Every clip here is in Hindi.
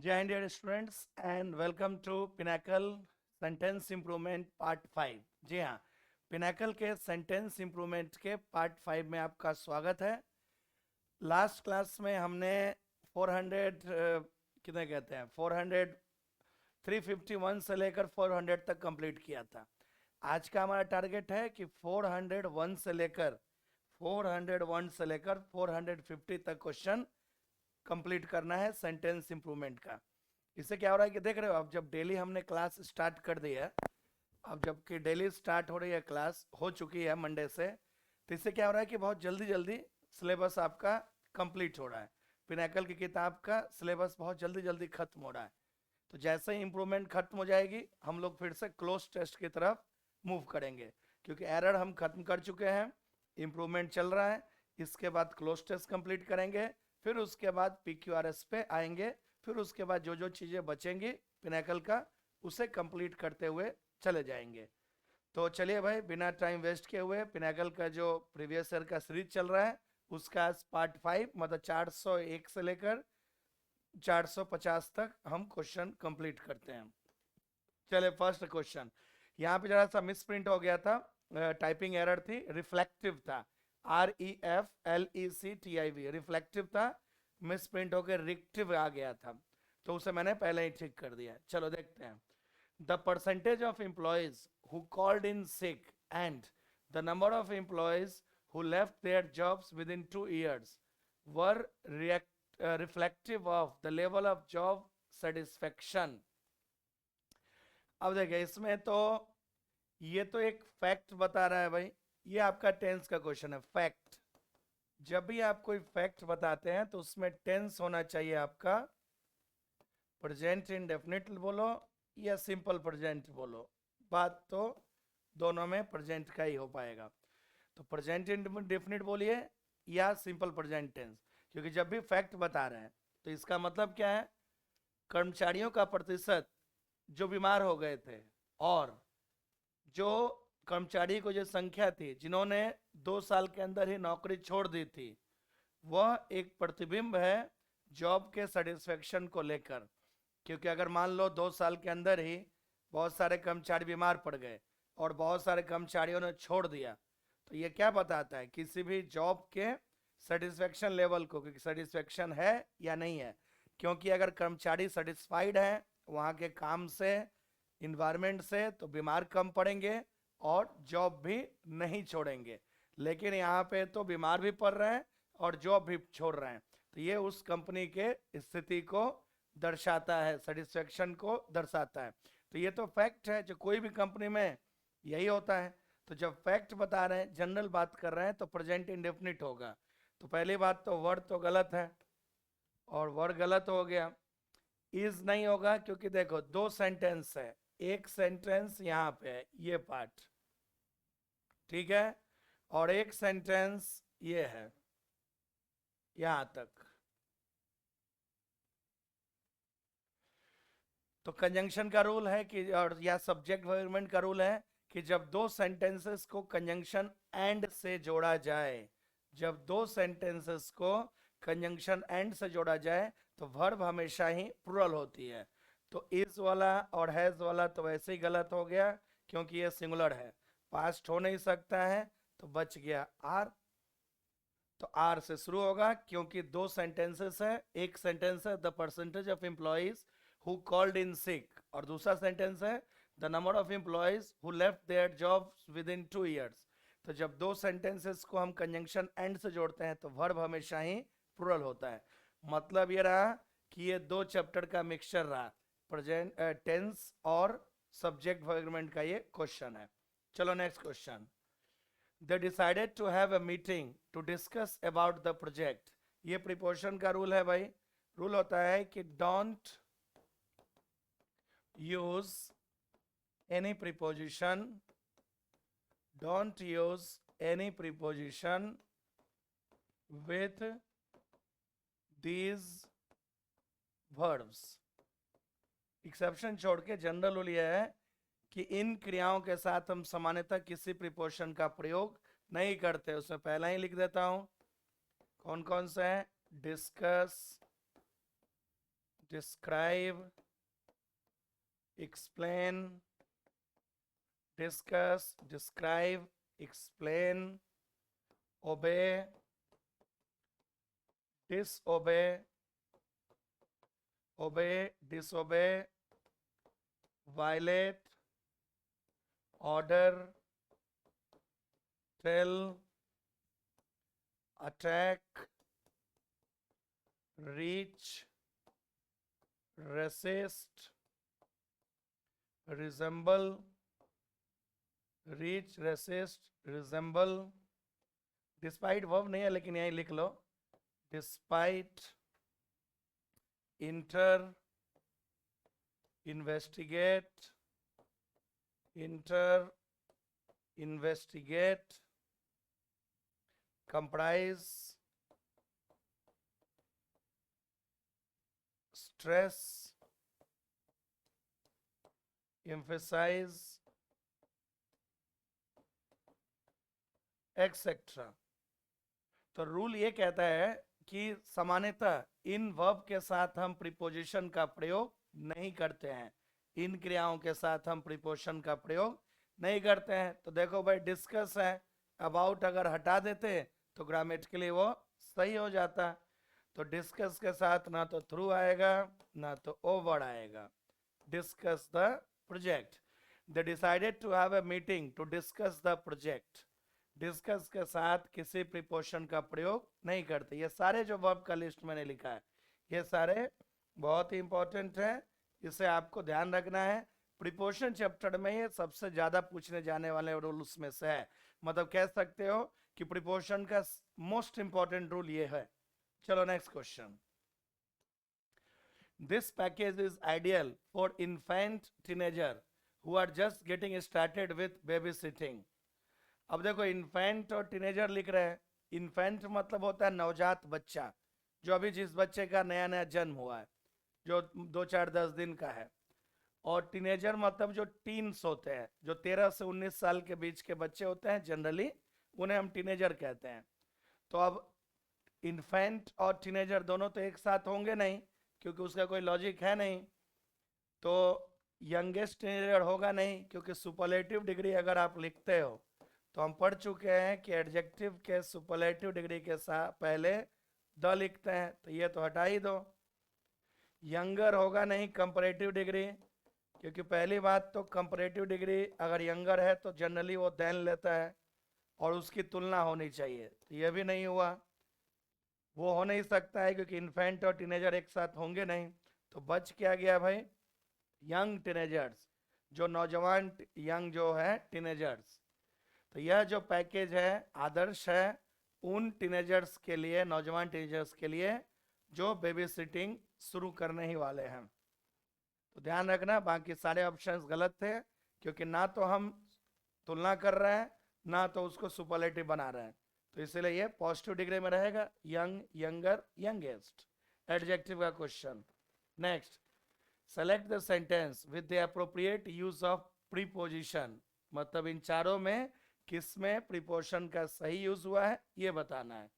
जय हिंद dear students and welcome to Pinnacle sentence improvement part 5। जी हाँ, पिनाकल के सेंटेंस इम्प्रूवमेंट के पार्ट 5 में आपका स्वागत है। लास्ट क्लास में हमने 400 कितने कहते हैं 400 351 से लेकर 400 तक कंप्लीट किया था। आज का हमारा टारगेट है कि 401 से लेकर 450 तक क्वेश्चन कंप्लीट करना है सेंटेंस इम्प्रूवमेंट का। इससे क्या हो रहा है कि देख रहे हो, अब जब डेली हमने क्लास स्टार्ट कर दी है, अब जबकि डेली स्टार्ट हो रही है, क्लास हो चुकी है मंडे से, तो इससे क्या हो रहा है कि बहुत जल्दी जल्दी सिलेबस आपका कंप्लीट हो रहा है। पिनाकल की किताब का सिलेबस बहुत जल्दी जल्दी खत्म हो रहा है। तो जैसे ही इम्प्रूवमेंट खत्म हो जाएगी, हम लोग फिर से क्लोज टेस्ट की तरफ मूव करेंगे, क्योंकि एरर हम खत्म कर चुके हैं, इम्प्रूवमेंट चल रहा है। इसके बाद क्लोज टेस्ट कंप्लीट करेंगे, फिर उसके बाद PQRS पे आएंगे, फिर उसके बाद जो जो चीज़ें बचेंगी पिनाकल का, उसे कंप्लीट करते हुए चले जाएंगे। तो चलिए भाई, बिना टाइम वेस्ट किए हुए पिनाकल का जो प्रीवियस ईयर का सीरीज चल रहा है उसका पार्ट 5 मतलब 401 से लेकर 450 तक हम क्वेश्चन कंप्लीट करते हैं। चले फर्स्ट क्वेश्चन, यहाँ पे जरा सा मिस प्रिंट हो गया था, टाइपिंग एरर थी, रिफ्लेक्टिव था, REFLECTIV रिफ्लेक्टिव था, मिस प्रिंट होकर रिक्टिव आ गया था, तो उसे मैंने पहले ही ठीक कर दिया। चलो देखते हैं। The percentage of employees who called in sick and the number of employees who left their jobs within 2 years were reflective of the level of job satisfaction. अब देखिए, इसमें तो ये तो एक फैक्ट बता रहा है भाई, ये आपका टेंस का क्वेश्चन है। फैक्ट, जब भी आप कोई फैक्ट बताते हैं तो उसमें टेंस होना चाहिए आपका प्रेजेंट इंडेफिनिट बोलो या सिंपल प्रेजेंट बोलो, बात तो दोनों में प्रेजेंट का ही हो पाएगा। तो प्रेजेंट इंडेफिनिट बोलिए या सिंपल प्रेजेंट टेंस, क्योंकि जब भी फैक्ट बता रहे हैं तो इसका मतलब क्या है, कर्मचारियों का प्रतिशत जो बीमार हो गए थे और जो कर्मचारी को जो संख्या थी जिन्होंने 2 साल के अंदर ही नौकरी छोड़ दी थी, वह एक प्रतिबिंब है जॉब के सेटिस्फेक्शन को लेकर। क्योंकि अगर मान लो 2 साल के अंदर ही बहुत सारे कर्मचारी बीमार पड़ गए और बहुत सारे कर्मचारियों ने छोड़ दिया, तो ये क्या बताता है किसी भी जॉब के सेटिस्फेक्शन लेवल को, कि सेटिस्फेक्शन है या नहीं है। क्योंकि अगर कर्मचारी सेटिस्फाइड है वहाँ के काम से, इन्वायरमेंट से, तो बीमार कम पड़ेंगे और जॉब भी नहीं छोड़ेंगे। लेकिन यहाँ पे तो बीमार भी पड़ रहे हैं और जॉब भी छोड़ रहे हैं, तो ये उस कंपनी के स्थिति को दर्शाता है, सेटिस्फेक्शन को दर्शाता है। तो ये तो फैक्ट है, जो कोई भी कंपनी में यही होता है। तो जब फैक्ट बता रहे हैं, जनरल बात कर रहे हैं, तो प्रेजेंट इंडेफिनिट होगा। तो पहली बात तो वर्ड तो गलत है, और वर्ड गलत हो गया। इज नहीं होगा, क्योंकि देखो दो सेंटेंस है, एक सेंटेंस यहाँ पे है ये पार्ट, ठीक है, और एक सेंटेंस ये है यहां तक। तो कंजंक्शन का रूल है कि, और या सब्जेक्ट वर्बमेंट का रूल है कि जब दो सेंटेंसेस को कंजंक्शन एंड से जोड़ा जाए, जब दो सेंटेंसेस को कंजंक्शन एंड से जोड़ा जाए तो वर्ब हमेशा ही प्लुरल होती है। तो इज वाला और हैज वाला तो वैसे ही गलत हो गया, क्योंकि ये सिंगुलर है, पास्ट हो नहीं सकता है, तो बच गया आर। तो आर से शुरू होगा, क्योंकि दो सेंटेंसेस है, एक सेंटेंस है the percentage of employees who called in sick, और दूसरा सेंटेंस है the number of employees who left their jobs within 2 years। तो जब दो सेंटेंसेस को हम कंजंक्शन एंड से जोड़ते हैं तो वर्ब हमेशा ही प्लुरल होता है। मतलब ये रहा कि ये दो चैप्टर का मिक्सचर रहा, प्रेजेंट टेंस और सब्जेक्ट वर्बमेंट का ये क्वेश्चन है। चलो next question. They decided to have a meeting to discuss about the project। ये प्रीपोजिशन का रूल है भाई। रूल होता है कि don't use any preposition, don't use any preposition with these verbs। Exception छोड़ के जनरल रूल यह है कि इन क्रियाओं के साथ हम सामान्यतः किसी प्रीपोजिशन का प्रयोग नहीं करते। उसमें पहला ही लिख देता हूं, कौन कौन से हैं, discuss, describe, explain, discuss, describe, explain, obey, disobey, obey, disobey, violate, order, tell, attack, reach, resist, resemble, reach, resist, resemble. Despite verb नहीं है लेकिन यहीं लिख लो, despite, enter, investigate, enter, investigate, comprise, stress, emphasize, etcetera. तो रूल ये कहता है कि सामान्यतः इन वर्ब के साथ हम प्रीपोजिशन का प्रयोग नहीं करते हैं, इन क्रियाओं के साथ हम प्रीपोजिशन का प्रयोग नहीं करते हैं। तो देखो भाई, डिस्कस है, अबाउट अगर हटा देते तो ग्रामेटिकली वो सही हो जाता। तो डिस्कस के साथ ना तो थ्रू आएगा ना तो ओवर आएगा। Discuss the project, they decided to have a meeting to discuss the project. Discuss के साथ किसी प्रीपोजिशन का प्रयोग नहीं करते। ये सारे जो वर्ब का लिस्ट मैंने लिखा है ये सारे बहुत ही इंपॉर्टेंट है, इसे आपको ध्यान रखना है। प्रीपोजिशन चैप्टर में ये सबसे ज्यादा पूछने जाने वाले रूल्स में से है, मतलब कह सकते हो कि प्रीपोजिशन का मोस्ट इंपॉर्टेंट रूल ये है। चलो next question. This package is ideal for infant teenager who are just getting started with baby sitting. अब देखो, इन्फेंट और टीनेजर लिख रहे हैं। इन्फेंट मतलब होता है नवजात बच्चा, जो अभी जिस बच्चे का नया नया जन्म हुआ है, जो 2 4 10 दिन का है। और टीनेजर मतलब जो टीन्स होते हैं, जो 13 से 19 साल के बीच के बच्चे होते हैं, जनरली उन्हें हम टीनेजर कहते हैं। तो अब इन्फेंट और टीनेजर दोनों तो एक साथ होंगे नहीं, क्योंकि उसका कोई लॉजिक है नहीं। तो यंगेस्ट टीनेजर होगा नहीं, क्योंकि सुपरलेटिव डिग्री अगर आप लिखते हो तो हम पढ़ चुके हैं कि एडजेक्टिव के सुपरलेटिव डिग्री के साथ पहले द लिखते हैं, तो ये तो हटा ही दो। यंगर होगा नहीं कंपैरेटिव डिग्री, क्योंकि पहली बात तो कंपैरेटिव डिग्री अगर यंगर है तो जनरली वो देन लेता है और उसकी तुलना होनी चाहिए, तो ये भी नहीं हुआ, वो हो नहीं सकता है, क्योंकि इन्फेंट और टीनेजर एक साथ होंगे नहीं। तो बच क्या गया भाई, यंग टीनेजर्स, जो नौजवान यंग जो है टीनेजर्स। तो यह जो पैकेज है आदर्श है उन टीनेजर्स के लिए, नौजवान टीनेजर्स के लिए जो बेबी सिटिंग शुरू करने ही वाले हैं। तो ध्यान रखना, बाकी सारे ऑप्शंस गलत थे, क्योंकि ना तो हम तुलना कर रहे हैं ना तो उसको सुपरलेटिव बना रहे हैं। तो इसलिए ये पॉजिटिव डिग्री में रहेगा, यंग, यंगर, यंगेस्ट, एडजेक्टिव का question. Next, select the sentence with the appropriate use of preposition. मतलब इन चारों में किसमें प्रीपोजिशन का सही यूज हुआ है ये बताना है।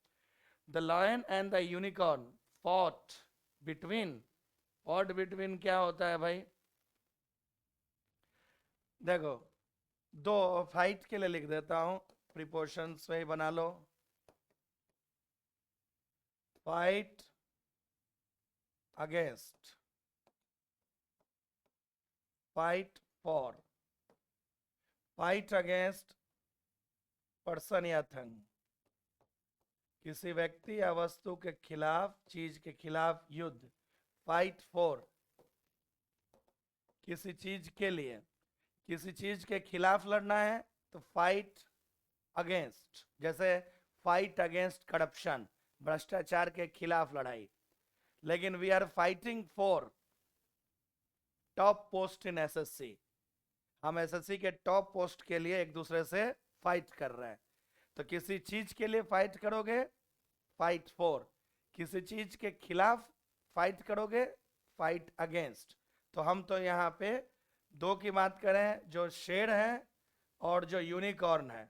The lion and the unicorn fought between. Fought between क्या होता है भाई, देखो दो फाइट के लिए लिख देता हूं, प्रीपोजिशन से ही बना लो। Fight against, fight for, fight against person या थिंग, किसी व्यक्ति या वस्तु के खिलाफ, चीज के खिलाफ युद्ध। फाइट फॉर, किसी चीज के लिए, किसी चीज के खिलाफ लड़ना है तो फाइट अगेंस्ट, जैसे फाइट अगेंस्ट करप्शन, भ्रष्टाचार के खिलाफ लड़ाई। लेकिन we are fighting for top post in SSC, हम एसएससी के टॉप पोस्ट के लिए एक दूसरे से फाइट कर रहे हैं। तो किसी चीज के लिए फाइट करोगे, फाइट फॉर, किसी चीज के खिलाफ फाइट करोगे, फाइट अगेंस्ट। तो हम तो यहाँ पे दो की बात करें, जो शेर है और जो यूनिकॉर्न है,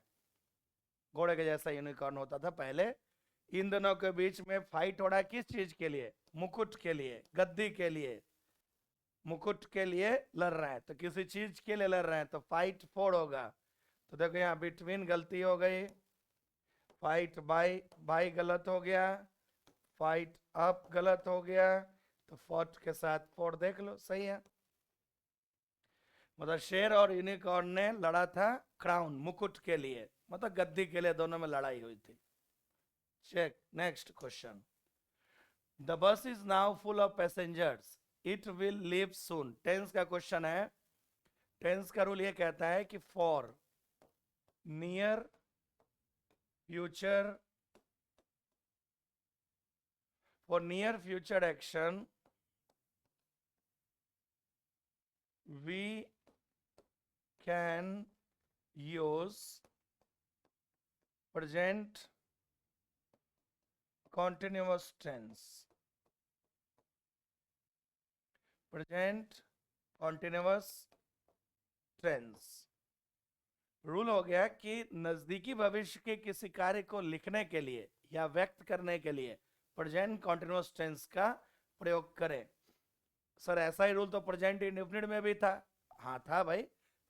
घोड़े के जैसा यूनिकॉर्न होता था पहले, इन दोनों के बीच में फाइट हो रहा है किस चीज के लिए, मुकुट के लिए, गद्दी के लिए, मुकुट के लिए लड़ रहे हैं, तो किसी चीज के लिए लड़ रहे हैं तो फाइट फॉर होगा। तो देखो यहाँ बिटवीन गलती हो गई, फाइट बाय, बाय गलत हो गया, फाइट अप गलत हो गया, तो फॉट के साथ फॉर देख लो सही है। मतलब शेर और यूनिकॉर्न ने लड़ा था क्राउन, मुकुट के लिए, मतलब गद्दी के लिए, दोनों में लड़ाई हुई थी। Check next question. The bus is now full of passengers, it will leave soon. Tense का क्वेश्चन है। टेंस का रूल ये कहता है कि for near future, for near future action we can use present continuous tense, present continuous tense। Rule हो गया कि नजदीकी भविष्य के किसी कार्य को लिखने के लिए या व्यक्त करने के लिए प्रेजेंट कॉन्टिन्यूअस टेंस का प्रयोग करें। सर ऐसा ही रूल तो प्रेजेंट इंडेफिनिट में भी था। हाँ था भाई,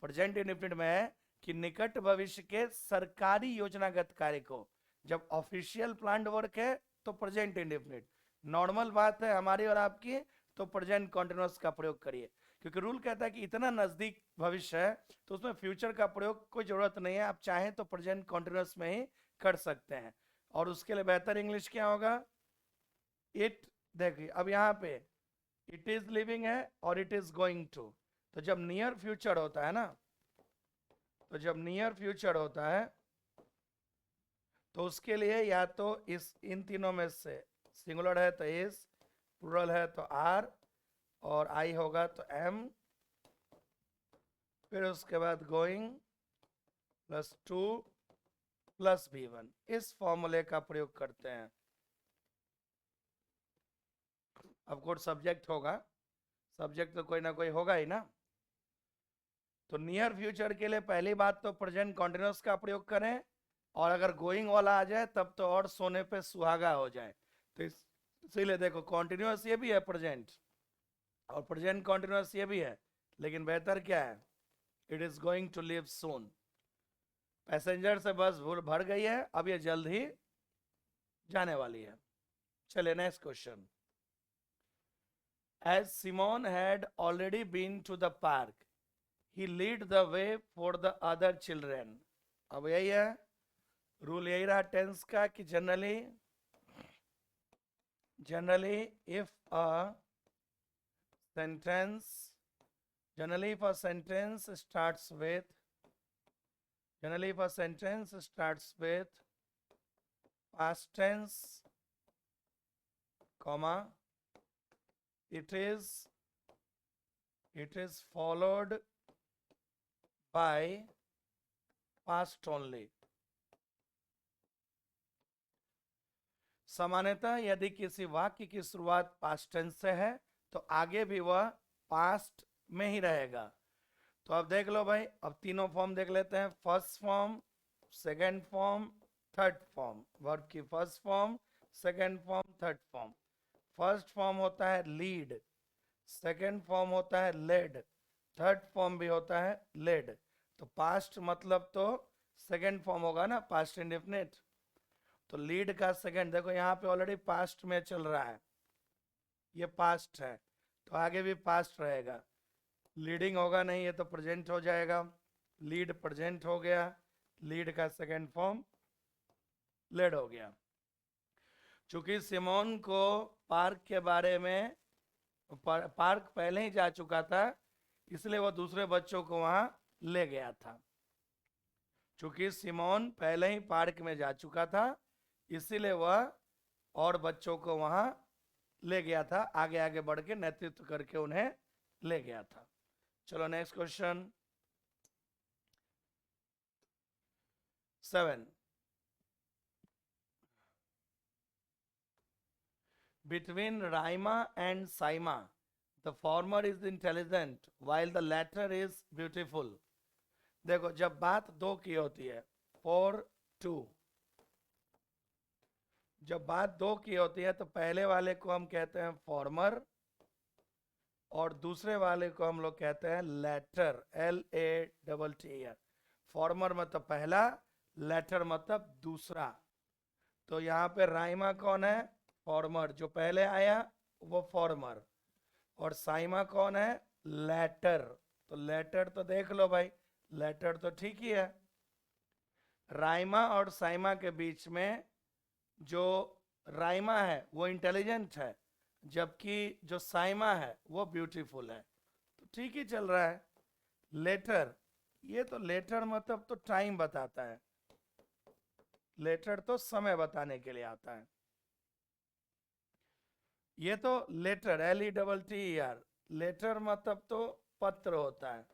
प्रेजेंट इंडेफिनिट में है कि निकट भविष्य के सरकारी योजनागत कार्य को, जब ऑफिशियल प्लान्ड वर्क है तो प्रेजेंट इंडेफिनिट, नॉर्मल बात है हमारी और आपकी तो प्रेजेंट कॉन्टिन्यूअस का प्रयोग करिए। क्योंकि रूल कहता है कि इतना नजदीक भविष्य है तो उसमें फ्यूचर का प्रयोग कोई जरूरत नहीं है, आप चाहें तो प्रेजेंट कॉन्टिन्यूअस में ही कर सकते हैं। और उसके लिए बेहतर इंग्लिश क्या होगा, इट, देखिए अब यहाँ पे इट इज लिविंग है और इट इज गोइंग टू, तो जब नियर फ्यूचर होता है ना, तो जब नियर फ्यूचर होता है तो उसके लिए या तो इस इन तीनों में से सिंगुलर है तो इज, प्लूरल है तो आर, और आई होगा तो एम, फिर उसके बाद going plus two plus V1, इस फॉर्मूले का प्रयोग करते हैं। अब कोई सब्जेक्ट होगा, सब्जेक्ट तो कोई ना कोई होगा ही ना। तो नियर फ्यूचर के लिए पहली बात तो प्रेजेंट कॉन्टिन्यूअस का प्रयोग करें, और अगर गोइंग वाला आ जाए तब तो और सोने पे सुहागा हो जाए। तो इसीलिए देखो कॉन्टिन्यूअस ये भी है प्रेजेंट, और प्रेजेंट कॉन्टिन्यूअस ये भी है, लेकिन बेहतर क्या है, it is going to leave soon. Passenger से बस भर गई है, अब ये जल्द ही जाने वाली है। चलिए next question. As Simon had already been to the park, he lead the way for the other children। अब यही है रूल, यही रहा टेंस का कि generally if a sentence starts with past tense, comma, it is followed by past only। सामान्यतः यदि किसी वाक्य की शुरुआत पास्ट टेंस से है तो आगे भी वह पास्ट में ही रहेगा। तो अब देख लो भाई, अब तीनों फॉर्म देख लेते हैं, first form, second form, third form. Verb की first form, second form, third form. First form होता है लीड, सेकंड फॉर्म होता है लेड, थर्ड फॉर्म भी होता है लेड। तो पास्ट मतलब तो सेकंड फॉर्म होगा ना, पास्ट इंडेफिनिट। तो लीड का सेकंड, देखो यहाँ पे ऑलरेडी पास्ट में चल रहा है, ये पास्ट है तो आगे भी पास्ट रहेगा। लीडिंग होगा नहीं, ये तो प्रेजेंट हो जाएगा, लीड प्रेजेंट हो गया, लीड का सेकंड फॉर्म लेड हो गया। चूंकि सिमोन को पार्क के बारे में, पार्क पहले ही जा चुका था, इसलिए वो दूसरे बच्चों को वहां ले गया था। चूंकि सिमोन पहले ही पार्क में जा चुका था, इसीलिए वह और बच्चों को वहां ले गया था, आगे आगे बढ़ के नेतृत्व करके उन्हें ले गया था। चलो next question 7। Between Raima and Saima, the former is intelligent while the latter is beautiful। देखो जब बात दो की होती है, 4 2, जब बात दो की होती है तो पहले वाले को हम कहते हैं फॉर्मर और दूसरे वाले को हम लोग कहते हैं लेटर, LATTER। फॉर्मर मतलब पहला, लेटर मतलब दूसरा। तो यहाँ पे राइमा कौन है? फॉर्मर। जो पहले आया वो फॉर्मर। और साइमा कौन है? लेटर। तो लेटर तो देख लो भाई, लेटर तो ठीक ही है। राइमा और साइमा के बीच में जो राइमा है वो इंटेलिजेंट है, जबकि जो साइमा है वो ब्यूटीफुल है। तो ठीक ही चल रहा है। लेटर, ये तो लेटर मतलब तो टाइम बताता है, लेटर तो समय बताने के लिए आता है। ये तो लेटर, LETTER, लेटर मतलब तो पत्र होता है,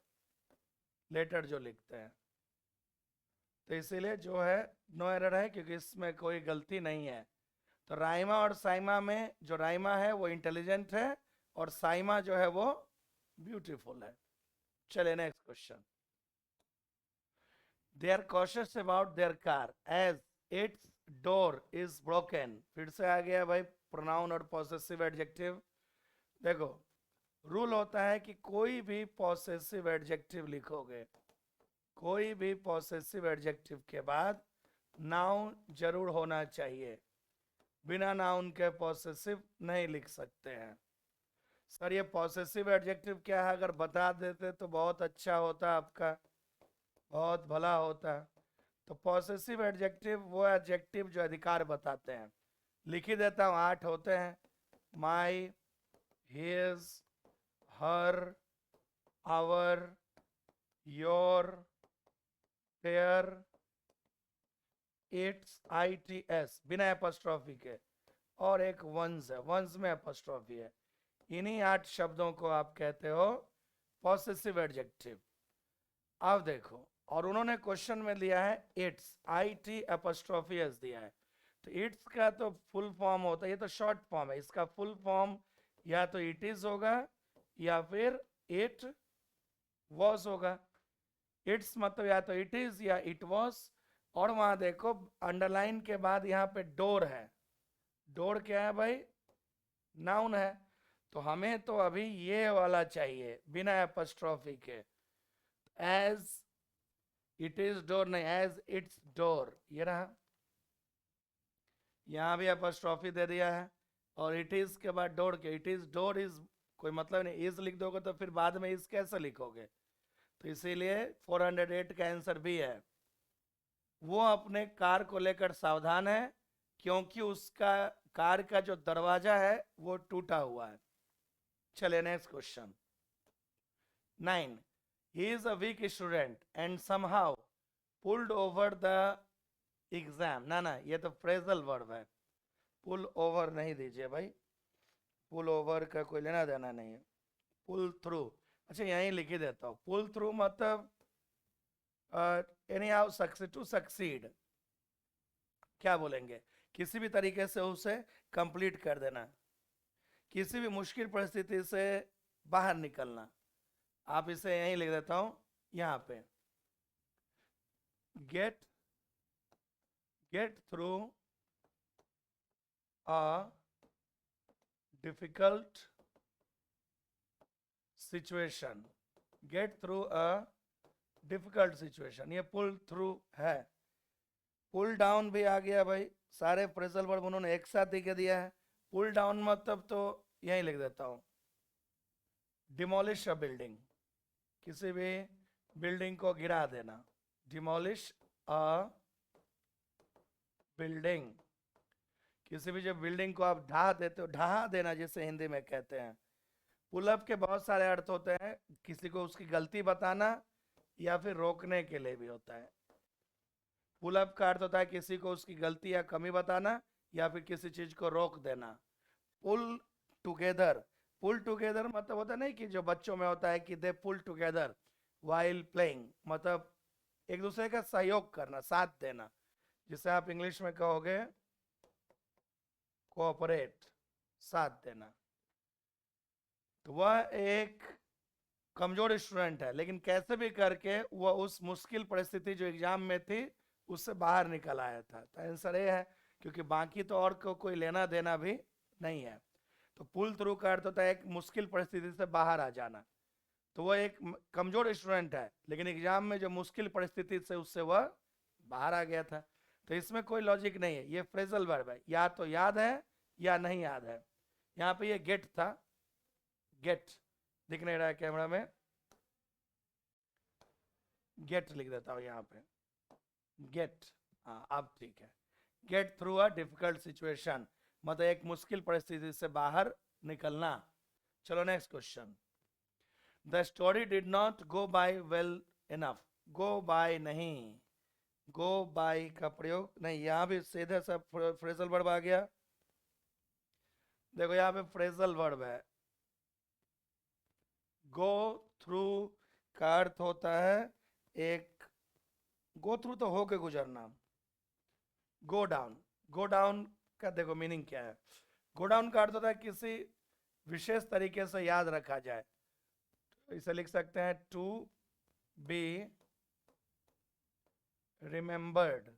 लेटर जो लिखते हैं। तो इसीलिए जो है नो एरर है, क्योंकि इसमें कोई गलती नहीं है। तो राइमा और साइमा में जो राइमा है वो इंटेलिजेंट है और साइमा जो है वो ब्यूटीफुल है। चले next question. They are cautious about their car as its door is broken. फिर से आ गया भाई प्रोनाउन और पॉसेसिव एडजेक्टिव। देखो, रूल होता है कि कोई भी पॉसेसिव एडजेक्टिव लिखोगे, कोई भी पॉसेसिव एडजेक्टिव के बाद नाउन जरूर होना चाहिए। बिना नाउन के पॉसेसिव नहीं लिख सकते हैं। सर ये पॉसेसिव एडजेक्टिव क्या है, अगर बता देते तो बहुत अच्छा होता, आपका बहुत भला होता। तो पॉसेसिव एडजेक्टिव वो एडजेक्टिव जो अधिकार बताते हैं। लिख ही देता हूँ, 8 होते हैं। My, his, her, our, your, their, its, ITS बिना एपोस्ट्रॉफी के, और एक वंस है, वंस में एपोस्ट्रॉफी है। इन्हीं 8 शब्दों को आप कहते हो पॉसेसिव एडजेक्टिव। अब देखो, और उन्होंने क्वेश्चन में दिया है इट्स, IT' दिया है। तो इट्स का तो फुल फॉर्म होता है, ये तो शॉर्ट फॉर्म है, इसका फुल फॉर्म या तो इट इज होगा या फिर इट वॉज होगा। इट्स मतलब या तो इट इज या इट वॉज। और वहां देखो अंडरलाइन के बाद यहाँ पे डोर है। डोर क्या है भाई? नाउन है। तो हमें तो अभी ये वाला चाहिए बिना एपोस्ट्रॉफी के। एज इट इज डोर नहीं, एज इट्स डोर, ये रहा। यहां भी एपोस्ट्रॉफी दे दिया है। और इट इज के बाद डोर के, इट इज डोर इज कोई मतलब नहीं, इज लिख दोगे तो फिर बाद में इज कैसे लिखोगे? तो इसीलिए 408 का आंसर भी है। वो अपने कार को लेकर सावधान है क्योंकि उसका कार का जो दरवाजा है वो टूटा हुआ है। चले next question. 9, he is a weak student and somehow pulled over the exam। ना ये तो फ्रेजल वर्ब है, पुल ओवर नहीं दीजिए भाई, पुल ओवर का कोई लेना देना नहीं है। पुल थ्रू, अच्छा यहीं लिख ही देता हूँ। पुल थ्रू मतलब anyhow succeed, to succeed, क्या बोलेंगे, किसी भी तरीके से उसे कंप्लीट कर देना, किसी भी मुश्किल परिस्थिति से बाहर निकलना। आप इसे यहीं लिख देता हूं, यहां पे gate through a difficult situation, gate through a difficult situation, ये पुल थ्रू है। पुल डाउन भी आ गया भाई, सारे फ्रेजल वर्ब उन्होंने एक साथ ही दिया है। पुल डाउन मतलब तो यहीं लिख देता हूं, डिमोलिश अ बिल्डिंग, किसी भी बिल्डिंग को गिरा देना, डिमोलिश अ बिल्डिंग। किसी भी जो बिल्डिंग को आप ढहा देते हो, ढहा देना जिसे हिंदी में कहते हैं। पुलअप के बहुत सारे अर्थ होते हैं, किसी को उसकी गलती बताना या फिर रोकने के लिए भी होता है। पुलअप का अर्थ होता है किसी को उसकी गलती या कमी बताना या फिर किसी चीज को रोक देना। पुल टुगेदर, पुल टुगेदर मतलब होता नहीं कि जो बच्चों में होता है कि दे पुल टुगेदर वाइल प्लेइंग, मतलब एक दूसरे का सहयोग करना, साथ देना, जिसे आप इंग्लिश में कहोगे कोऑपरेट, साथ देना। तो वह एक कमजोर स्टूडेंट है, लेकिन कैसे भी करके वह उस मुश्किल परिस्थिति जो एग्जाम में थी उससे बाहर निकल आया था। तो आंसर ये है क्योंकि बाकी तो और को कोई लेना देना भी नहीं है। तो पुल थ्रू का अर्थ होता है एक मुश्किल परिस्थिति से बाहर आ जाना। तो वह एक कमजोर स्टूडेंट है, लेकिन एग्जाम में जो मुश्किल परिस्थिति से उससे वह बाहर आ गया था। तो इसमें कोई लॉजिक नहीं है, ये फ्रेजल वर्ब है, या तो याद है या नहीं याद है। यहाँ पे ये गेट था, गेट दिख नहीं रहा है कैमरा में, गेट लिख देता हूँ यहाँ पे, गेट। हाँ अब ठीक है। Get through a difficult situation, मतलब एक मुश्किल परिस्थिति से बाहर निकलना। चलो next question. The story did not go by well enough, go by नहीं, गो बाय का प्रयोग नहीं, यहाँ भी सीधा सा फ्रेजल वर्ब आ गया। देखो यहाँ पे फ्रेजल वर्ब है, गो थ्रू का अर्थ होता है एक, गो थ्रू तो होके गुजरना, गो डाउन, गो डाउन का देखो मीनिंग क्या है। गो डाउन का अर्थ होता है किसी विशेष तरीके से याद रखा जाए। तो इसे लिख सकते हैं to be remembered,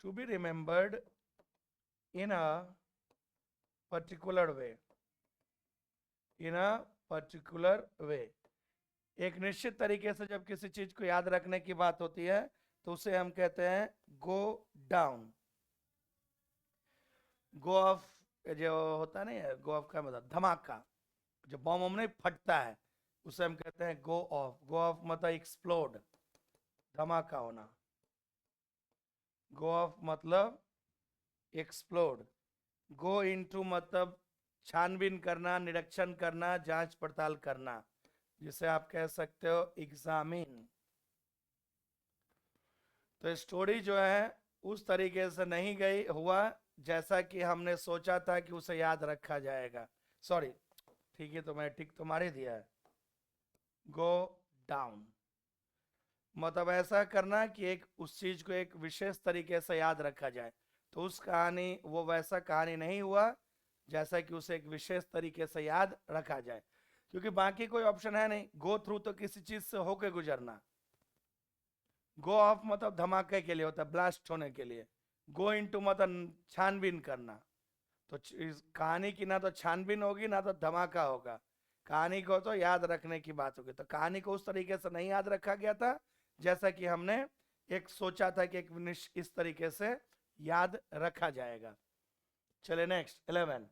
to be remembered in a particular way, in a particular way. एक निश्चित तरीके से जब किसी चीज को याद रखने की बात होती है तो उसे हम कहते हैं गो डाउन। गो ऑफ जो होता है ना, गो ऑफ का मतलब धमाका, जब बम बम नहीं फटता है उसे हम कहते हैं गो ऑफ। गो ऑफ मतलब एक्सप्लोड, धमाका होना। गो ऑफ मतलब एक्सप्लोड। गो इनटू मतलब छानबीन करना, निरीक्षण करना, जांच पड़ताल करना, जिसे आप कह सकते हो एग्जामिन। तो स्टोरी जो है उस तरीके से नहीं गई हुआ जैसा कि हमने सोचा था कि उसे याद रखा जाएगा। सॉरी, ठीक है, तो मैं टिक तो मार ही दिया है। गो डाउन मतलब ऐसा करना कि एक उस चीज को एक विशेष तरीके से याद रखा जाए। तो उस कहानी वो वैसा कहानी नहीं हुआ जैसा कि उसे एक विशेष तरीके से याद रखा जाए, क्योंकि बाकी कोई ऑप्शन है नहीं। गो थ्रू तो किसी चीज से होके गुजरना, गो ऑफ मतलब धमाके के लिए होता है, ब्लास्ट होने के लिए। गो इनटू मतलब छानबीन करना। तो इस कहानी की ना तो छानबीन होगी ना तो धमाका होगा, कहानी को तो याद रखने की बात होगी। तो कहानी को उस तरीके से नहीं याद रखा गया था जैसा कि हमने एक सोचा था कि एक इस तरीके से याद रखा जाएगा। चले next 11।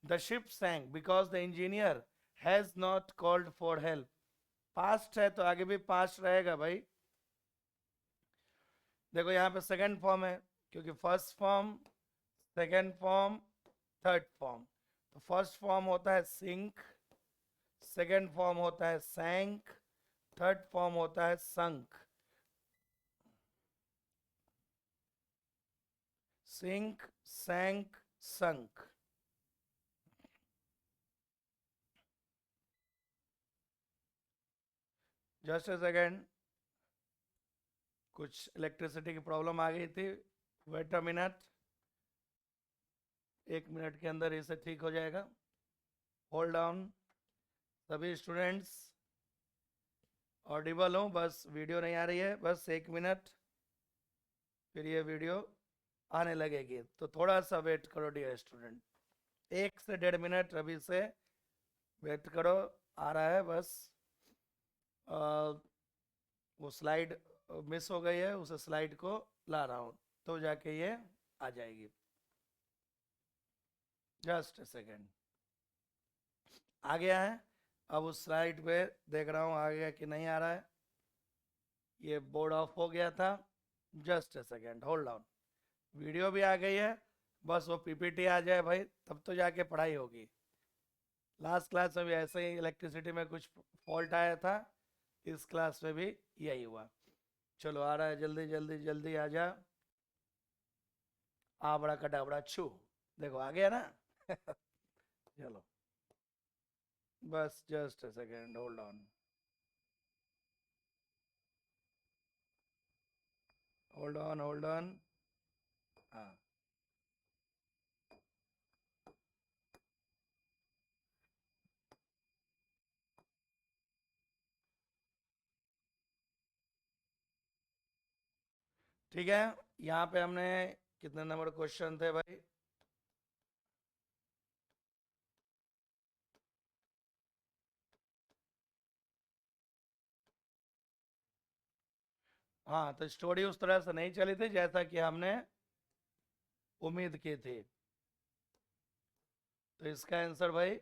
The ship sank because the engineer has not called for help. Past है तो आगे भी पास्ट रहेगा भाई। देखो यहाँ पे सेकंड फॉर्म है, क्योंकि first form, second form, third form. तो फर्स्ट फॉर्म होता है सिंक, सेकंड फॉर्म होता है सैंक, थर्ड फॉर्म होता है sunk. Sink, sank, sunk. Just a second, कुछ इलेक्ट्रिसिटी की प्रॉब्लम आ गई थी, वेट अ मिनट, 1 मिनट के अंदर इसे ठीक हो जाएगा। Hold on. सभी स्टूडेंट्स ऑडिबल हो, बस वीडियो नहीं आ रही है, बस 1 मिनट, फिर ये वीडियो आने लगेगी। तो थोड़ा सा वेट करो डियर स्टूडेंट, 1 से 1.5 मिनट अभी से वेट करो। आ रहा है बस, वो स्लाइड मिस हो गई है, उस स्लाइड को ला रहा हूँ तो जाके ये आ जाएगी। जस्ट ए सेकेंड, आ गया है। अब उस स्लाइड पे देख रहा हूँ आ गया कि नहीं आ रहा है। ये बोर्ड ऑफ हो गया था। Just a second, hold on. Video भी आ गई है, बस वो पीपीटी आ जाए भाई, तब तो जाके पढ़ाई होगी। लास्ट क्लास में भी ऐसे ही इलेक्ट्रिसिटी में कुछ फॉल्ट आया था, इस क्लास में भी यही हुआ। चलो आ रहा है, जल्दी जल्दी जल्दी आ जा। आबड़ा कटाबड़ा छू, देखो आ गया ना। चलो बस just a second, hold on, hold on, hold on. हाँ ठीक है। यहाँ पे हमने कितने नंबर क्वेश्चन थे भाई? हाँ, तो स्टोरी उस तरह से नहीं चली थी जैसा कि हमने उम्मीद की थी। तो इसका आंसर भाई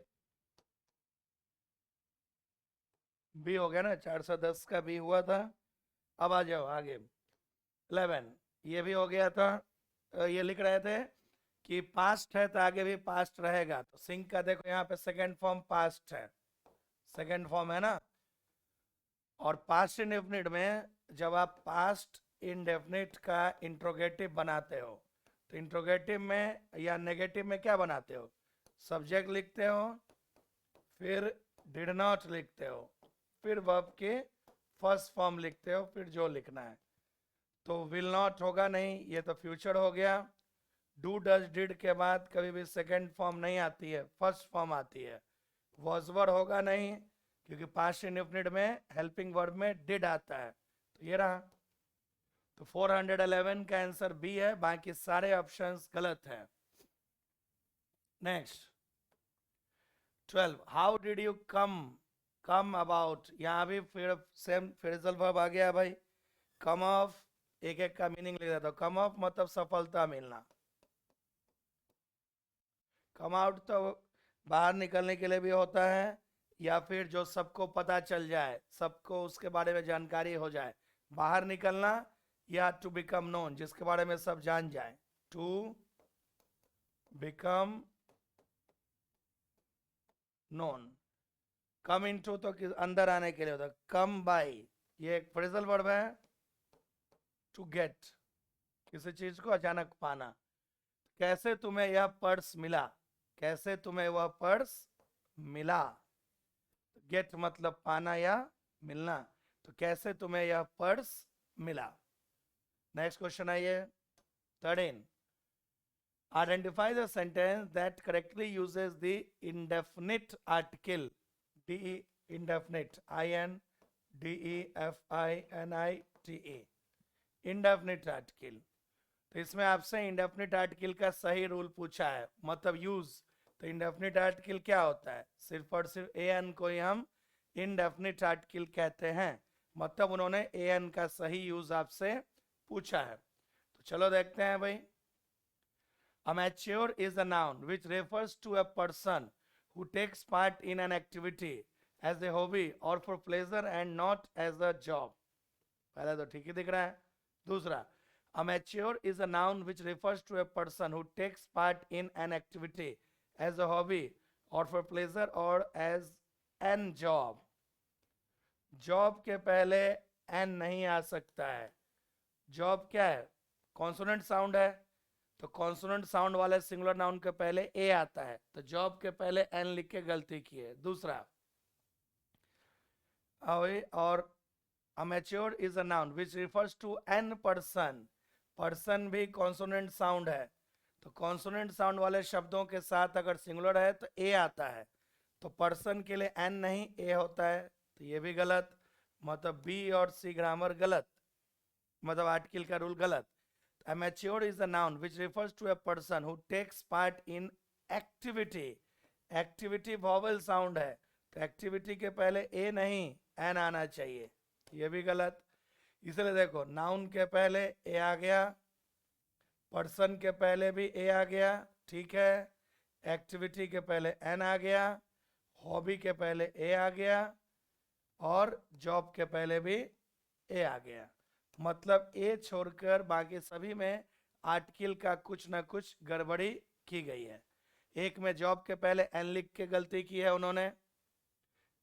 बी हो गया ना, 410 का बी हुआ था। अब आ जाओ आगे। 11 ये भी हो गया था। ये लिख रहे थे कि पास्ट है तो आगे भी पास्ट रहेगा, तो सिंक का देखो यहाँ पे सेकंड फॉर्म पास्ट है, सेकंड फॉर्म है ना। और पास्ट इंडेफिनिट में जब आप पास्ट इंडेफिनिट का इंट्रोगेटिव बनाते हो, तो इंट्रोगेटिव में या नेगेटिव में क्या बनाते हो? सब्जेक्ट लिखते हो, फिर डिड नॉट लिखते हो, फिर वर्ब के फर्स्ट फॉर्म लिखते हो, फिर जो लिखना है। तो विल नॉट होगा नहीं, ये तो फ्यूचर हो गया। डू डज डिड के बाद कभी भी सेकंड फॉर्म नहीं आती है, फर्स्ट फॉर्म आती है। वॉजवर होगा नहीं, क्योंकि पास्ट इंडेफिनिट में हेल्पिंग वर्ब में डिड आता है। तो ये रहा। तो 411 का आंसर बी है, बाकी सारे ऑप्शंस गलत हैं। Next 12 how did you come about, यहाँ भी फिर सेम फ्रेजल वर्ब आ गया भाई। कम ऑफ, एक एक का मीनिंग लिख देता हूँ। कम ऑफ मतलब सफलता मिलना। कम आउट तो बाहर निकलने के लिए भी होता है, या फिर जो सबको पता चल जाए, सबको उसके बारे में जानकारी हो जाए, बाहर निकलना। या टू बिकम नोन, जिसके बारे में सब जान जाए। To become known. Come into तो अंदर आने के लिए होता है। कम बाय, ये एक फ्रेजल वर्ब है। टू गेट, किसी चीज को अचानक पाना। कैसे तुम्हें यह पर्स मिला, कैसे तुम्हें वह पर्स मिला। गेट मतलब पाना या मिलना, तो कैसे तुम्हें यह पर्स मिला। नेक्स्ट क्वेश्चन आइए 13 identify the sentence that correctly uses the indefinite article D indefinite INDEFINITE indefinite article. तो इसमें आपसे इंडेफिनिट आर्टिकल का सही रूल पूछा है, मतलब यूज। तो इंडेफिनिट आर्टिकल क्या होता है? सिर्फ और सिर्फ एन को ही हम इंडेफिनिट आर्टिकल कहते हैं, मतलब उन्होंने एन का सही यूज आपसे पूछा है। तो चलो देखते हैं भाई। Amateur is a noun which refers to a person who takes part in an activity as a hobby or for pleasure and not as a job. पहला तो ठीक ही दिख रहा है। दूसरा, amateur is a noun which refers to a person who takes part in an activity as a hobby or for pleasure or as an job. Job के पहले एन नहीं आ सकता है। जॉब क्या है? कॉन्सोनेंट साउंड है, तो कॉन्सोनेंट साउंड वाले सिंगुलर नाउन के पहले ए आता है, तो जॉब के पहले एन लिख के गलती की है। दूसरा, और amateur is a noun which refers to an person. Person भी कॉन्सोनेंट साउंड है, तो कॉन्सोनेंट साउंड वाले शब्दों के साथ अगर सिंगुलर है तो ए आता है, तो पर्सन के लिए एन नहीं ए होता है, तो ये भी गलत। मतलब बी और सी ग्रामर गलत, मतलब आर्टिकल का रूल गलत। Amateur is a noun which refers to a person who takes part in activity. Activity vowel sound है, तो activity के पहले ए नहीं एन आना चाहिए, ये भी गलत। इसलिए देखो, नाउन के पहले ए आ गया, पर्सन के पहले भी ए आ गया, ठीक है। एक्टिविटी के पहले एन आ गया, हॉबी के पहले ए आ गया, और जॉब के पहले भी ए आ गया। मतलब ए छोड़कर बाकी सभी में आर्टिकल का कुछ ना कुछ गड़बड़ी की गई है। एक में जॉब के पहले एन लिख के गलती की है उन्होंने,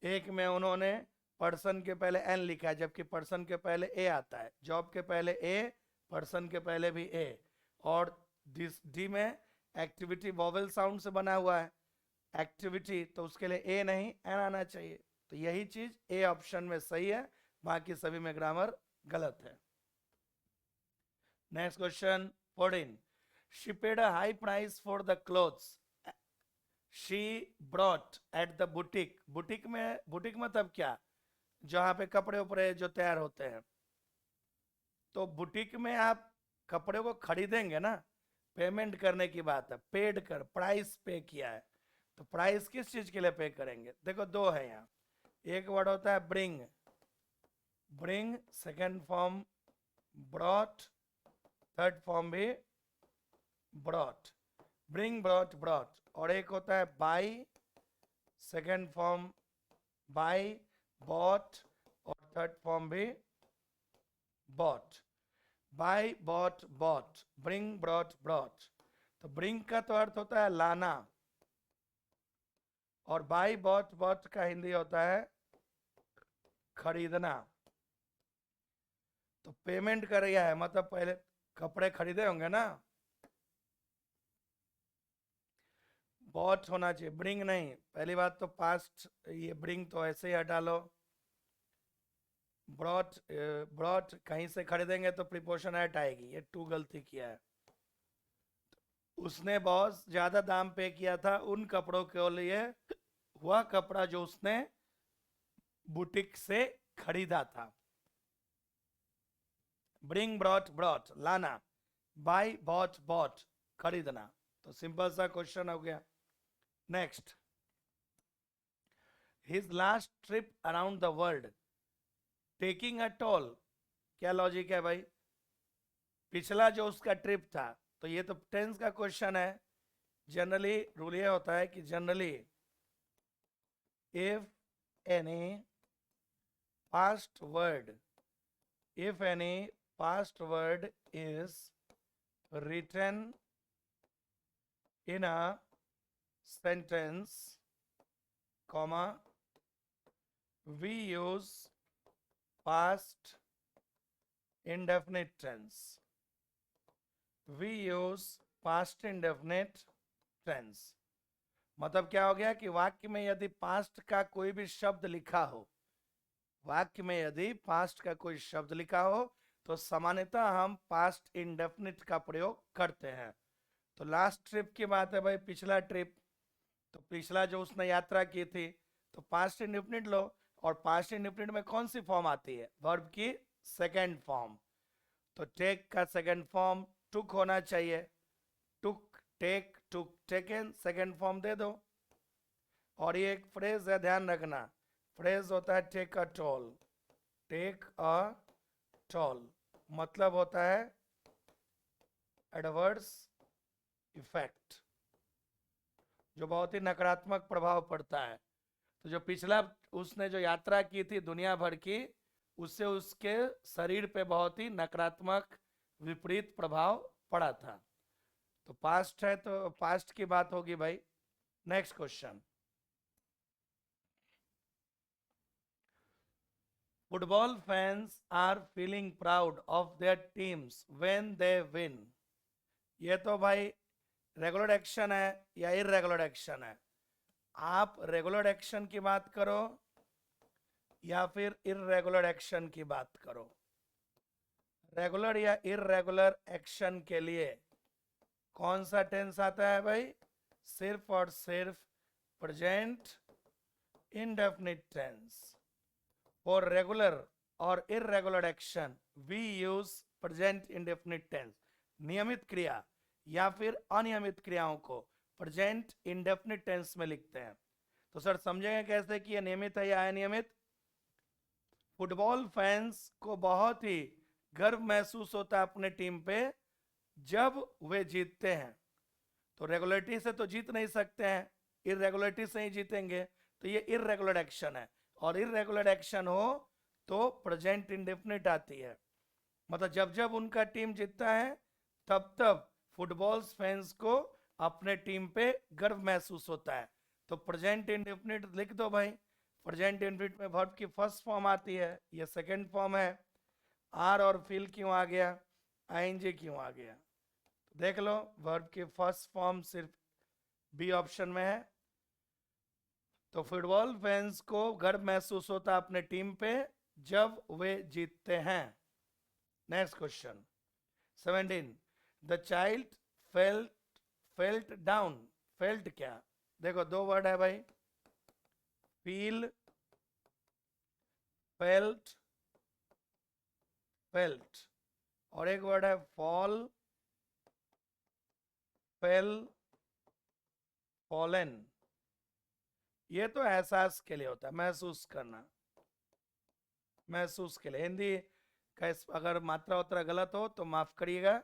एक में उन्होंने पर्सन के पहले एन लिखा है जबकि पर्सन के पहले ए आता है। जॉब के पहले ए, पर्सन के पहले भी ए, और डी में एक्टिविटी वॉवेल साउंड से बना हुआ है एक्टिविटी, तो उसके लिए ए नहीं एन आना चाहिए। तो यही चीज ए ऑप्शन में सही है, बाकी सभी में ग्रामर गलत है। Next question 14 she paid a high price for the clothes she brought at the boutique। Boutique में, बुटीक मतलब क्या? जहां पे कपड़े उपड़े जो तैयार होते हैं। तो बुटीक में आप कपड़े को खरीदेंगे ना, पेमेंट करने की बात है, पेड कर, प्राइस पे किया है। तो प्राइस किस चीज के लिए पे करेंगे? देखो दो है यहाँ, एक वर्ड होता है bring, bring second form brought, third form भी ब्रॉट, ब्रिंग ब्रॉट ब्रॉट, और एक होता है buy, second form buy bought, और थर्ड फॉर्म भी bought, buy bought bought, bring brought brought. तो ब्रिंग का तो अर्थ होता है लाना, और बाई बॉट बॉट का हिंदी होता है खरीदना। तो पेमेंट कर रहा है मतलब पहले कपड़े खरीदे होंगे ना, बॉट होना चाहिए, ब्रिंग नहीं। पहली बात तो पास्ट, ये ब्रिंग तो ऐसे ही हटा लो, ब्रॉट, ब्रॉट कहीं से खरीदेंगे तो प्रीपोजिशन एट आएगी, ये टू गलती किया है। उसने बहुत ज्यादा दाम पे किया था उन कपड़ों के लिए, वह कपड़ा जो उसने बुटीक से खरीदा था। ब्रिंग ब्रॉट ब्रॉट लाना, बाई बॉट बॉट खरीदना। तो सिंपल सा क्वेश्चन हो गया। Next, his last trip around the world taking a toll. क्या लॉजिक है भाई? पिछला जो उसका ट्रिप था, तो ये तो टेंस का क्वेश्चन है। जनरली रूल ये होता है कि generally if any past word, if any past word is written in a sentence, comma, we use past indefinite tense, we use past indefinite tense। मतलब क्या हो गया कि वाक्य में यदि पास्ट का कोई भी शब्द लिखा हो, वाक्य में यदि पास्ट का कोई शब्द लिखा हो तो सामान्यतः हम पास्ट इंडेफिनिट का प्रयोग करते हैं। तो लास्ट ट्रिप की बात है भाई, पिछला ट्रिप, तो पिछला जो उसने यात्रा की थी, तो पास्ट इंडेफिनिट लो। और पास्ट इंडेफिनिट में कौन सी फॉर्म आती है? वर्ब की सेकेंड फॉर्म। तो टेक का सेकेंड फॉर्म टुक होना चाहिए, took take took taken, second form दे दो। और ये एक फ्रेज है, ध्यान रखना, फ्रेज होता है take a toll, take a toll मतलब होता है एडवर्स इफेक्ट, जो बहुत ही नकारात्मक प्रभाव पड़ता है। तो जो पिछला उसने जो यात्रा की थी दुनिया भर की, उससे उसके शरीर पे बहुत ही नकारात्मक विपरीत प्रभाव पड़ा था। तो पास्ट है तो पास्ट की बात होगी भाई। Next question, football fans are feeling proud of their teams when they win. ये तो भाई रेगुलर एक्शन है या इरेगुलर एक्शन है? आप रेगुलर एक्शन की बात करो या फिर इरेगुलर एक्शन की बात करो। रेगुलर या इरेगुलर एक्शन के लिए कौन सा टेंस आता है भाई? सिर्फ और सिर्फ present indefinite tense. For regular और irregular action we use present indefinite tense. नियमित क्रिया या फिर अनियमित क्रियाओं को प्रेजेंट इंडेफिनिट टेंस में लिखते हैं। तो सर समझेंगे कैसे कि यह नियमित है या अनियमित? फुटबॉल फैंस को बहुत ही गर्व महसूस होता है अपने टीम पे जब वे जीतते हैं। तो रेगुलरिटी से तो जीत नहीं सकते हैं, इरेगुलरिटी से ही जीतेंगे। तो ये इरेगुलर एक्शन है, और इरेगुलर एक्शन हो तो प्रेजेंट इंडेफिनिट आती है। मतलब जब जब उनका टीम जीतता है तब तब फुटबॉल फैंस को अपने टीम पे गर्व महसूस होता है। तो प्रेजेंट इंडेफिनिट लिख दो भाई। प्रेजेंट इंडेफिनिट में वर्ब की फर्स्ट फॉर्म आती है, ये सेकंड फॉर्म है। आर और फील क्यों आ गया, आईएनजी क्यों आ गया? तो देख लो, वर्ब की फर्स्ट फॉर्म सिर्फ बी ऑप्शन में है। तो फुटबॉल फैंस को गर्व महसूस होता अपने टीम पे जब वे जीतते हैं। Next question 17, the child felt down. Felt क्या? देखो दो वर्ड है भाई, फील, फेल्ट, फेल्ट, और एक वर्ड है फॉल, फेल, फॉलन, ये तो एहसास के लिए होता है, महसूस करना, महसूस के लिए। हिंदी का अगर मात्रा उत्रा गलत हो तो माफ करिएगा,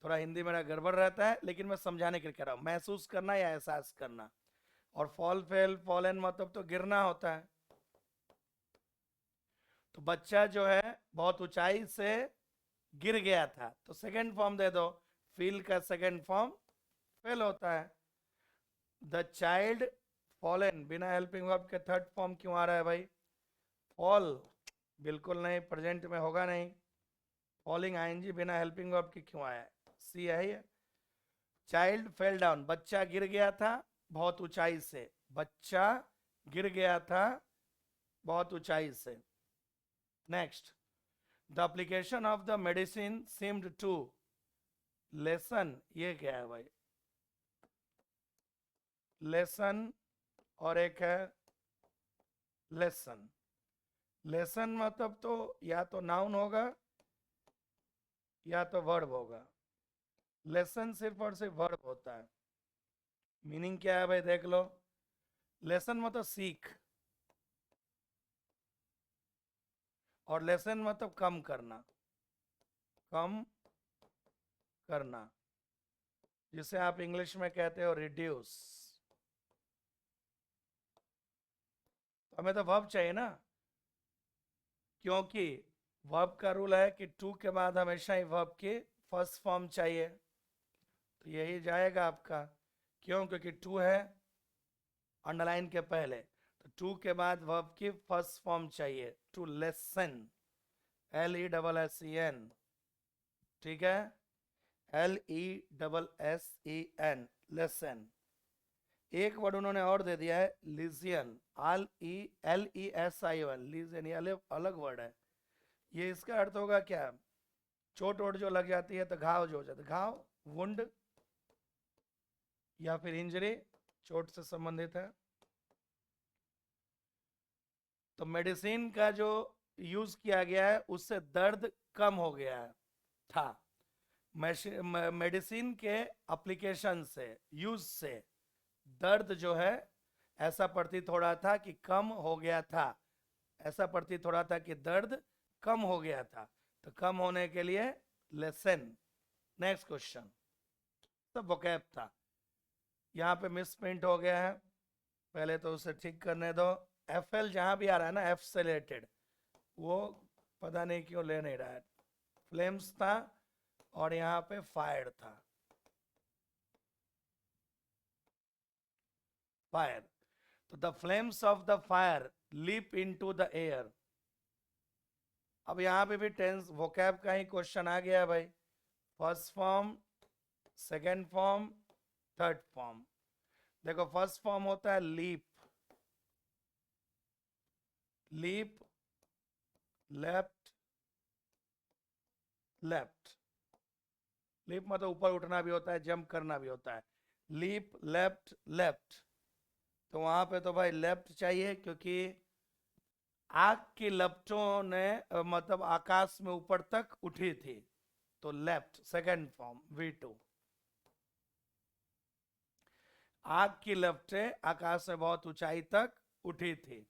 थोड़ा हिंदी मेरा गड़बड़ रहता है, लेकिन मैं समझाने के लिए कह रहा हूँ, महसूस करना या एहसास करना। और फॉल, फेल, फॉलन मतलब तो गिरना होता है। तो बच्चा जो है बहुत ऊंचाई से गिर गया था, तो सेकंड फॉर्म दे दो, फील का सेकंड फॉर्म फेल होता है। द चाइल्ड फॉलन, बिना हेल्पिंग वर्ब के थर्ड फॉर्म क्यों आ रहा है भाई? फॉल बिल्कुल नहीं, प्रेजेंट में होगा नहीं। फॉलिंग आईएनजी बिना हेल्पिंग वर्ब के क्यों आया? सी है ये। चाइल्ड फेल डाउन, बच्चा गिर गया था बहुत ऊंचाई से, बच्चा गिर गया था बहुत ऊंचाई से। Next, the application of the medicine seemed to lessen, ये क्या है भाई? लेसन और एक है लेसन। लेसन मतलब तो या तो नाउन होगा या तो वर्ब होगा। लेसन सिर्फ और सिर्फ वर्ब होता है। मीनिंग क्या है भाई देख लो। लेसन मतलब सीख, और लेसन मतलब कम करना, कम करना, जिसे आप इंग्लिश में कहते हो रिड्यूस। तो हमें तो वर्ब चाहिए ना, क्योंकि वर्ब का रूल है कि टू के बाद हमेशा ही वर्ब की फर्स्ट फॉर्म चाहिए। तो यही जाएगा आपका, क्यों? क्योंकि टू है अंडरलाइन के पहले, तो टू के बाद वर्ब की फर्स्ट फॉर्म चाहिए, टू लेसन, LESSEN, ठीक है, LESSEN, लेसन। एक वर्ड उन्होंने और दे दिया है, लीजियन, LESION, लीजियन, ये अलग वर्ड है। ये इसका अर्थ होगा क्या? चोट वोट जो लग जाती है तो घाव जो हो जाता है, घाव, वुंड या फिर इंजरी, चोट से संबंधित है। तो मेडिसिन का जो यूज किया गया है उससे दर्द कम हो गया है था। मेडिसिन के एप्लीकेशन से, यूज से दर्द जो है ऐसा प्रतीत हो रहा था कि कम हो गया था, ऐसा प्रतीत हो रहा था कि दर्द कम हो गया था, तो कम होने के लिए लेसन। नेक्स्ट क्वेश्चन, सब वोकैब था, यहाँ पे मिस प्रिंट हो गया है, पहले तो उसे ठीक करने दो। FL जहां भी आ रहा है ना, F से रिलेटेड, वो पता नहीं क्यों ले नहीं रहा है। फ्लेम्स था और यहाँ पे फायर था, फायर। तो the flames of the fire leap into the air. अब यहाँ पे भी टेंस वोकैब का ही क्वेश्चन आ गया है भाई। First form, second form, third form. देखो फर्स्ट फॉर्म होता है leap, leap, left, left. Leap मतलब ऊपर उठना भी होता है, जंप करना भी होता है। Leap, left, left. तो वहां पे तो भाई लेफ्ट चाहिए, क्योंकि आग की लपटों ने मतलब आकाश में ऊपर तक उठी थी, तो लेफ्ट, सेकंड फॉर्म V2। आग की लपटें आकाश में बहुत ऊंचाई तक उठी थी।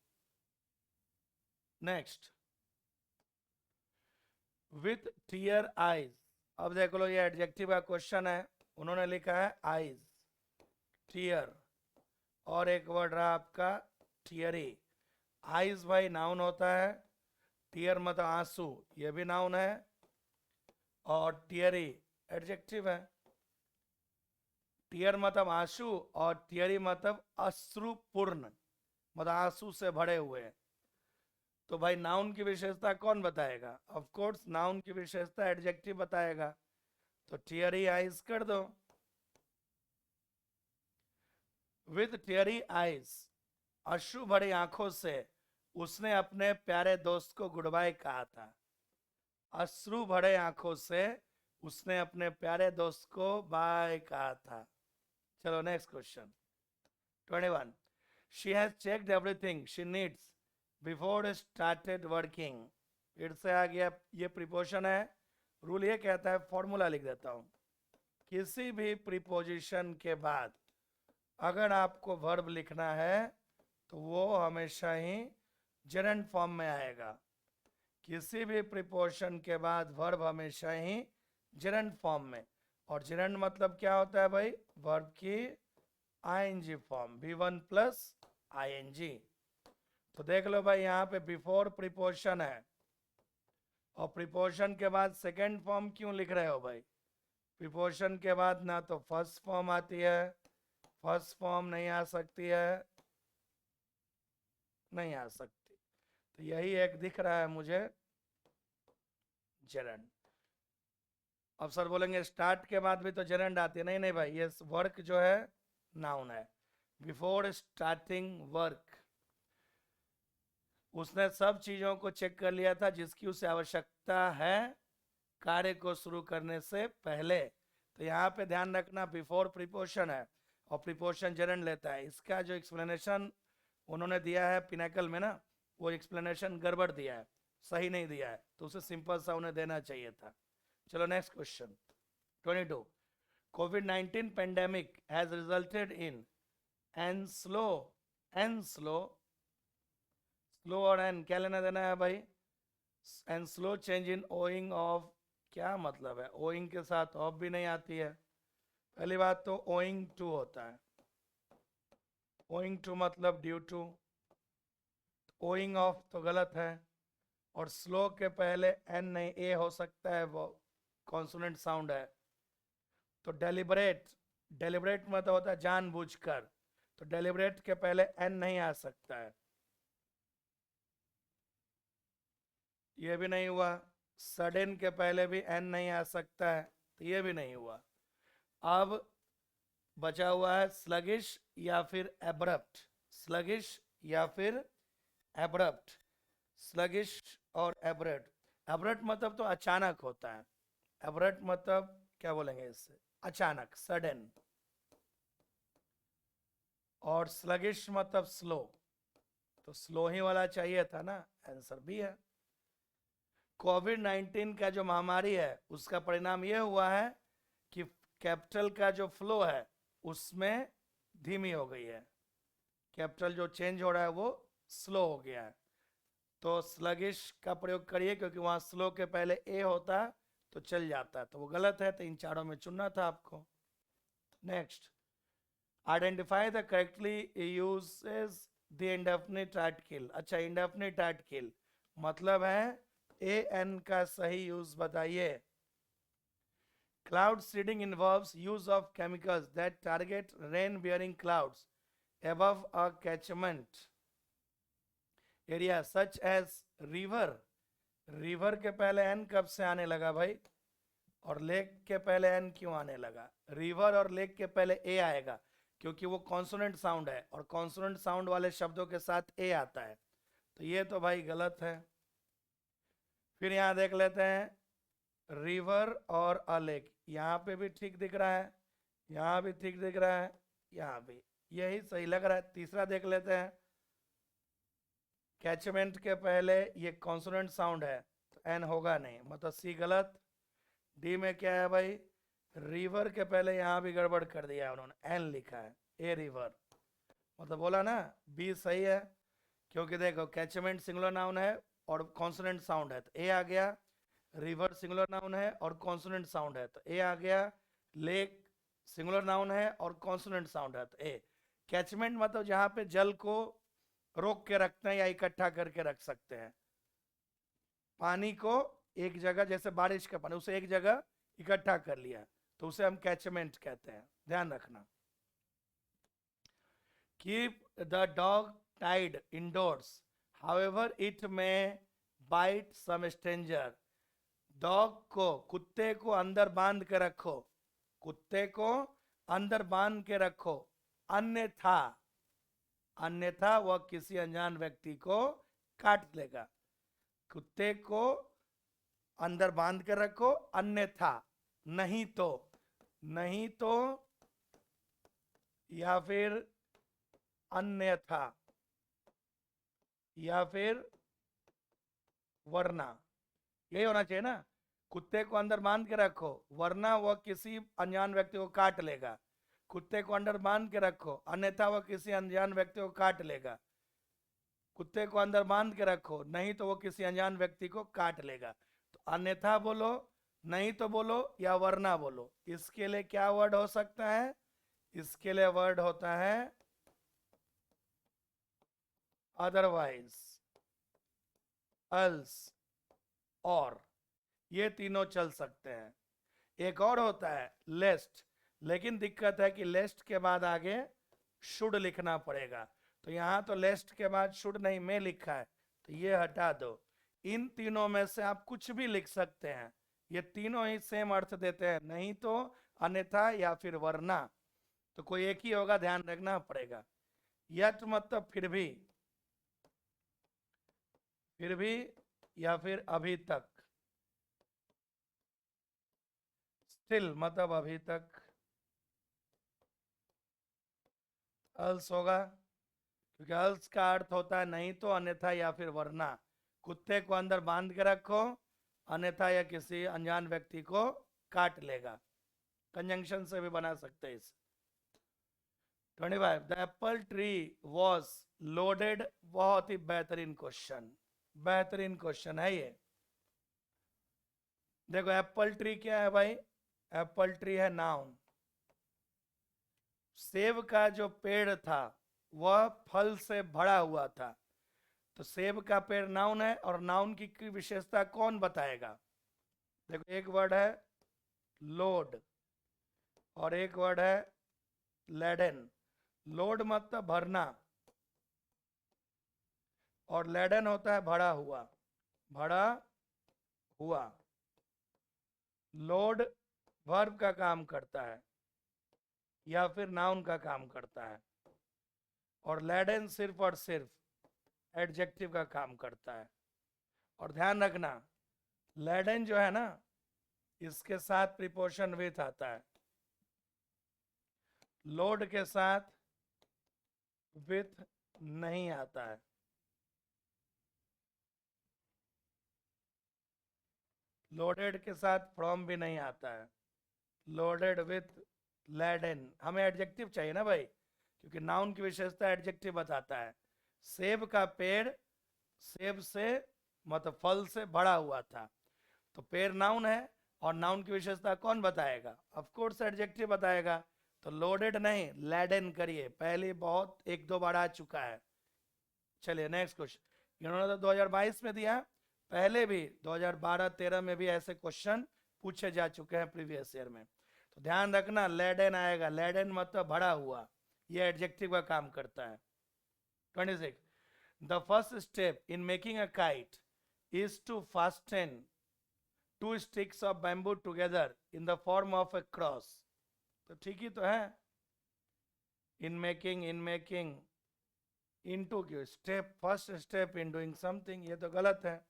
Next, with tear eyes. अब देख लो, ये एडजेक्टिव का क्वेश्चन है, उन्होंने लिखा है आईज, टीयर, और एक वर्ड रहा आपका टीयरी। आईज भाई नाउन होता है, टीयर मतलब आंसू, ये भी नाउन है, और टीयरी एडजेक्टिव है। टीयर मतलब आंसू और टीयरी मतलब अश्रुपूर्ण, मतलब आंसू से भरे हुए। तो भाई नाउन की विशेषता कौन बताएगा? ऑफ कोर्स नाउन की विशेषता एडजेक्टिव बताएगा, तो टीयरी आईज कर दो। विद टीयरी आईज, अश्रु भरी आंखों से उसने अपने प्यारे दोस्त को गुड बाय कहा था। अश्रु भरे आंखों से उसने अपने प्यारे दोस्त को बाय कहा था। चलो next question 21। She has checked everything she needs before started working. फिर से आ गया, ये प्रिपोजिशन है। रूल ये कहता है, फॉर्मूला लिख देता हूं, किसी भी प्रीपोजिशन के बाद अगर आपको वर्ब लिखना है तो वो हमेशा ही जेरंड फॉर्म में आएगा। किसी भी प्रीपोजिशन के बाद वर्ब हमेशा ही जेरंड फॉर्म में। और जेरंड मतलब क्या होता है भाई? वर्ब की ING form, V1 plus ING. तो देख लो भाई, यहाँ पे बिफोर प्रीपोजिशन है और प्रीपोजिशन के बाद सेकंड फॉर्म क्यों लिख रहे हो भाई? प्रीपोजिशन के बाद ना तो फर्स्ट फॉर्म आती है, फर्स्ट फॉर्म नहीं आ सकती है, नहीं आ सकती। तो यही एक दिख रहा है मुझे, जेरंड। अब सर बोलेंगे स्टार्ट के बाद भी तो जेरंड आती है। नहीं नहीं भाई, ये वर्क जो है नाउन है। बिफोर स्टार्टिंग वर्क उसने सब चीजों को चेक कर लिया था जिसकी उसे आवश्यकता है कार्य को शुरू करने से पहले। तो यहाँ पे ध्यान रखना, बिफोर प्रीपोजिशन है और प्रीपोजिशन जेरंड लेता है। इसका जो एक्सप्लेनेशन उन्होंने दिया है पिनाकल में ना, वो एक्सप्लेनेशन गड़बड़ दिया है, सही नहीं दिया है, तो उसे सिंपल सा उन्हें देना चाहिए था। चलो next question 22। COVID-19 pandemic has resulted in and slow और एंड क्या लेना देना है भाई? And slow change in owing of, क्या मतलब है? ओइंग के साथ ऑफ भी नहीं आती है। पहली बात तो ओइंग टू होता है, ओइंग टू मतलब ड्यू टू, ओइंग ऑफ तो गलत है। और स्लो के पहले एन नहीं ए हो सकता है, वो कॉन्सोनेंट साउंड है। तो डेलिबरेट, डेलिबरेट मतलब होता है जानबूझकर, तो डेलिबरेट के पहले एन नहीं आ सकता है, ये भी नहीं हुआ। सडन के पहले भी एन नहीं आ सकता है, तो ये भी नहीं हुआ। अब बचा हुआ है स्लगिश या फिर एब्रप्ट, स्लगिश या फिर एब्रप्ट, स्लगिश और एब्रप्ट। एब्रप्ट मतलब तो अचानक होता है, एब्रप्ट मतलब क्या बोलेंगे इससे? अचानक, सडन। और स्लगिश मतलब स्लो, तो स्लो ही वाला चाहिए था ना, आंसर भी है। कोविड-19 का जो महामारी है उसका परिणाम यह हुआ है कि कैपिटल का जो फ्लो है उसमें धीमी हो गई है, कैपिटल जो चेंज हो रहा है वो स्लो हो गया है। तो स्लगिश का प्रयोग करिए, क्योंकि वहां स्लो के पहले ए होता तो चल जाता, तो वो गलत है, तो इन चारों में चुनना था आपको। Next, identify the correctly uses the indefinite article. अच्छा, इंडेफिनिट आर्टिकल मतलब है ए एन का सही यूज बताइए। Cloud seeding involves use of chemicals that target rain-bearing clouds above a catchment area such as river. River के पहले एन कब से आने लगा भाई? और लेक के पहले एन क्यों आने लगा? रिवर और लेक के पहले ए आएगा क्योंकि वो कॉन्सोनेंट साउंड है, और कॉन्सोनेंट साउंड वाले शब्दों के साथ ए आता है, तो ये तो भाई गलत है। फिर यहाँ देख लेते हैं रिवर और अ लेक, यहाँ पे भी ठीक दिख रहा है, यहाँ भी ठीक दिख रहा है, यहाँ भी यही सही लग रहा है। तीसरा देख लेते हैं, कैचमेंट के पहले ये कॉन्सोनेंट साउंड है तो एन होगा नहीं, मतलब सी गलत। डी में क्या है भाई? रिवर के पहले यहाँ भी गड़बड़ कर दिया उन्होंने, एन लिखा है, ए रिवर, मतलब बोला ना बी सही है। क्योंकि देखो कैचमेंट सिंगुलर नाउन है और कॉन्सोनेंट साउंड है तो ए आ गया, रिवर सिंगुलर नाउन है और कॉन्सोनेंट साउंड है तो ए आ गया, लेक सिंगुलर नाउन है और कॉन्सोनेंट साउंड है तो ए। कैचमेंट मतलब जहां पे जल को रोक के रखते हैं या इकट्ठा करके रख सकते हैं, पानी को एक जगह, जैसे बारिश का पानी, उसे एक जगह इकट्ठा कर लिया तो उसे हम कैचमेंट कहते हैं, ध्यान रखना। Keep the dog tied indoors however it may bite some stranger. Dog को, कुत्ते को अंदर बांध के रखो, कुत्ते को अंदर बांध के रखो, अन्यथा, अन्यथा वह किसी अनजान व्यक्ति को काट लेगा। कुत्ते को अंदर बांध के रखो, अन्यथा, नहीं तो, नहीं तो, या फिर अन्यथा, या फिर वरना, यही होना चाहिए ना। कुत्ते को अंदर बांध के रखो, वरना वह किसी अनजान व्यक्ति को काट लेगा। कुत्ते को अंदर बांध के रखो, अन्यथा वह किसी अनजान व्यक्ति को काट लेगा। कुत्ते को अंदर बांध के रखो, नहीं तो वो किसी अनजान व्यक्ति को काट लेगा। तो अन्यथा बोलो, नहीं तो बोलो, या वरना बोलो। इसके लिए क्या वर्ड हो सकता है? इसके लिए वर्ड होता है अदरवाइज, अल्स, और। ये तीनों चल सकते हैं। एक और होता है लेस्ट, लेकिन दिक्कत है कि लेस्ट के बाद आगे शुड लिखना पड़ेगा। तो यहां तो लेस्ट के बाद शुड नहीं में लिखा है, तो ये हटा दो। इन तीनों में से आप कुछ भी लिख सकते हैं, ये तीनों ही सेम अर्थ देते हैं, नहीं तो, अन्यथा, या फिर वरना। तो कोई एक ही होगा, ध्यान रखना पड़ेगा। यट मतलब फिर भी, या फिर अभी तक। स्टिल मतलब अभी तक। अल्स होगा, क्योंकि अल्स का अर्थ होता है नहीं तो, अन्यथा, या फिर वरना। कुत्ते को अंदर बांध के रखो, अन्यथा या किसी अनजान व्यक्ति को काट लेगा। कंजंक्शन से भी बना सकते हैं इसे। 25 the Apple tree was loaded. बहुत ही बेहतरीन क्वेश्चन, बेहतरीन क्वेश्चन है ये। देखो एप्पल ट्री क्या है भाई? एप्पल ट्री है नाउन। सेब का जो पेड़ था वह फल से भरा हुआ था। तो सेब का पेड़ नाउन है, और नाउन की विशेषता कौन बताएगा? देखो एक वर्ड है लोड, और एक वर्ड है लेडन। लोड मतलब भरना, और लेडन होता है भरा हुआ, भरा हुआ। लोड वर्ब का काम करता है, या फिर नाउन का काम करता है, और लेडन सिर्फ और सिर्फ एडजेक्टिव का काम करता है। और ध्यान रखना, लेडन जो है ना, इसके साथ प्रीपोजिशन विथ आता है, लोड के साथ विथ नहीं आता है। लोडेड के साथ फ्रॉम भी नहीं आता है। लोडेड विथ लेडन, हमें एडजेक्टिव चाहिए ना भाई, क्योंकि नाउन की विशेषता एडजेक्टिव बताता है। सेब का पेड़ सेब से मतलब फल से भरा हुआ था, तो पेड़ नाउन है, और नाउन की विशेषता कौन बताएगा? ऑफ कोर्स एडजेक्टिव बताएगा। तो लोडेड नहीं, लेडन करिए, पहले बहुत एक दो बार आ चुका है। चलिए नेक्स्ट क्वेश्चन। इन्होंने तो 2022 में दिया, पहले भी 2012-13 में भी ऐसे क्वेश्चन पूछे जा चुके हैं प्रीवियस ईयर में। तो ध्यान रखना, लेडन आएगा, लेडन मतलब भरा हुआ, ये एडजेक्टिव का काम करता है। 26 the first step in making a kite is to fasten two sticks of bamboo together in the form of a cross। तो ठीक ही तो है। in making into क्यों? Step, first step in doing something, ये तो गलत है।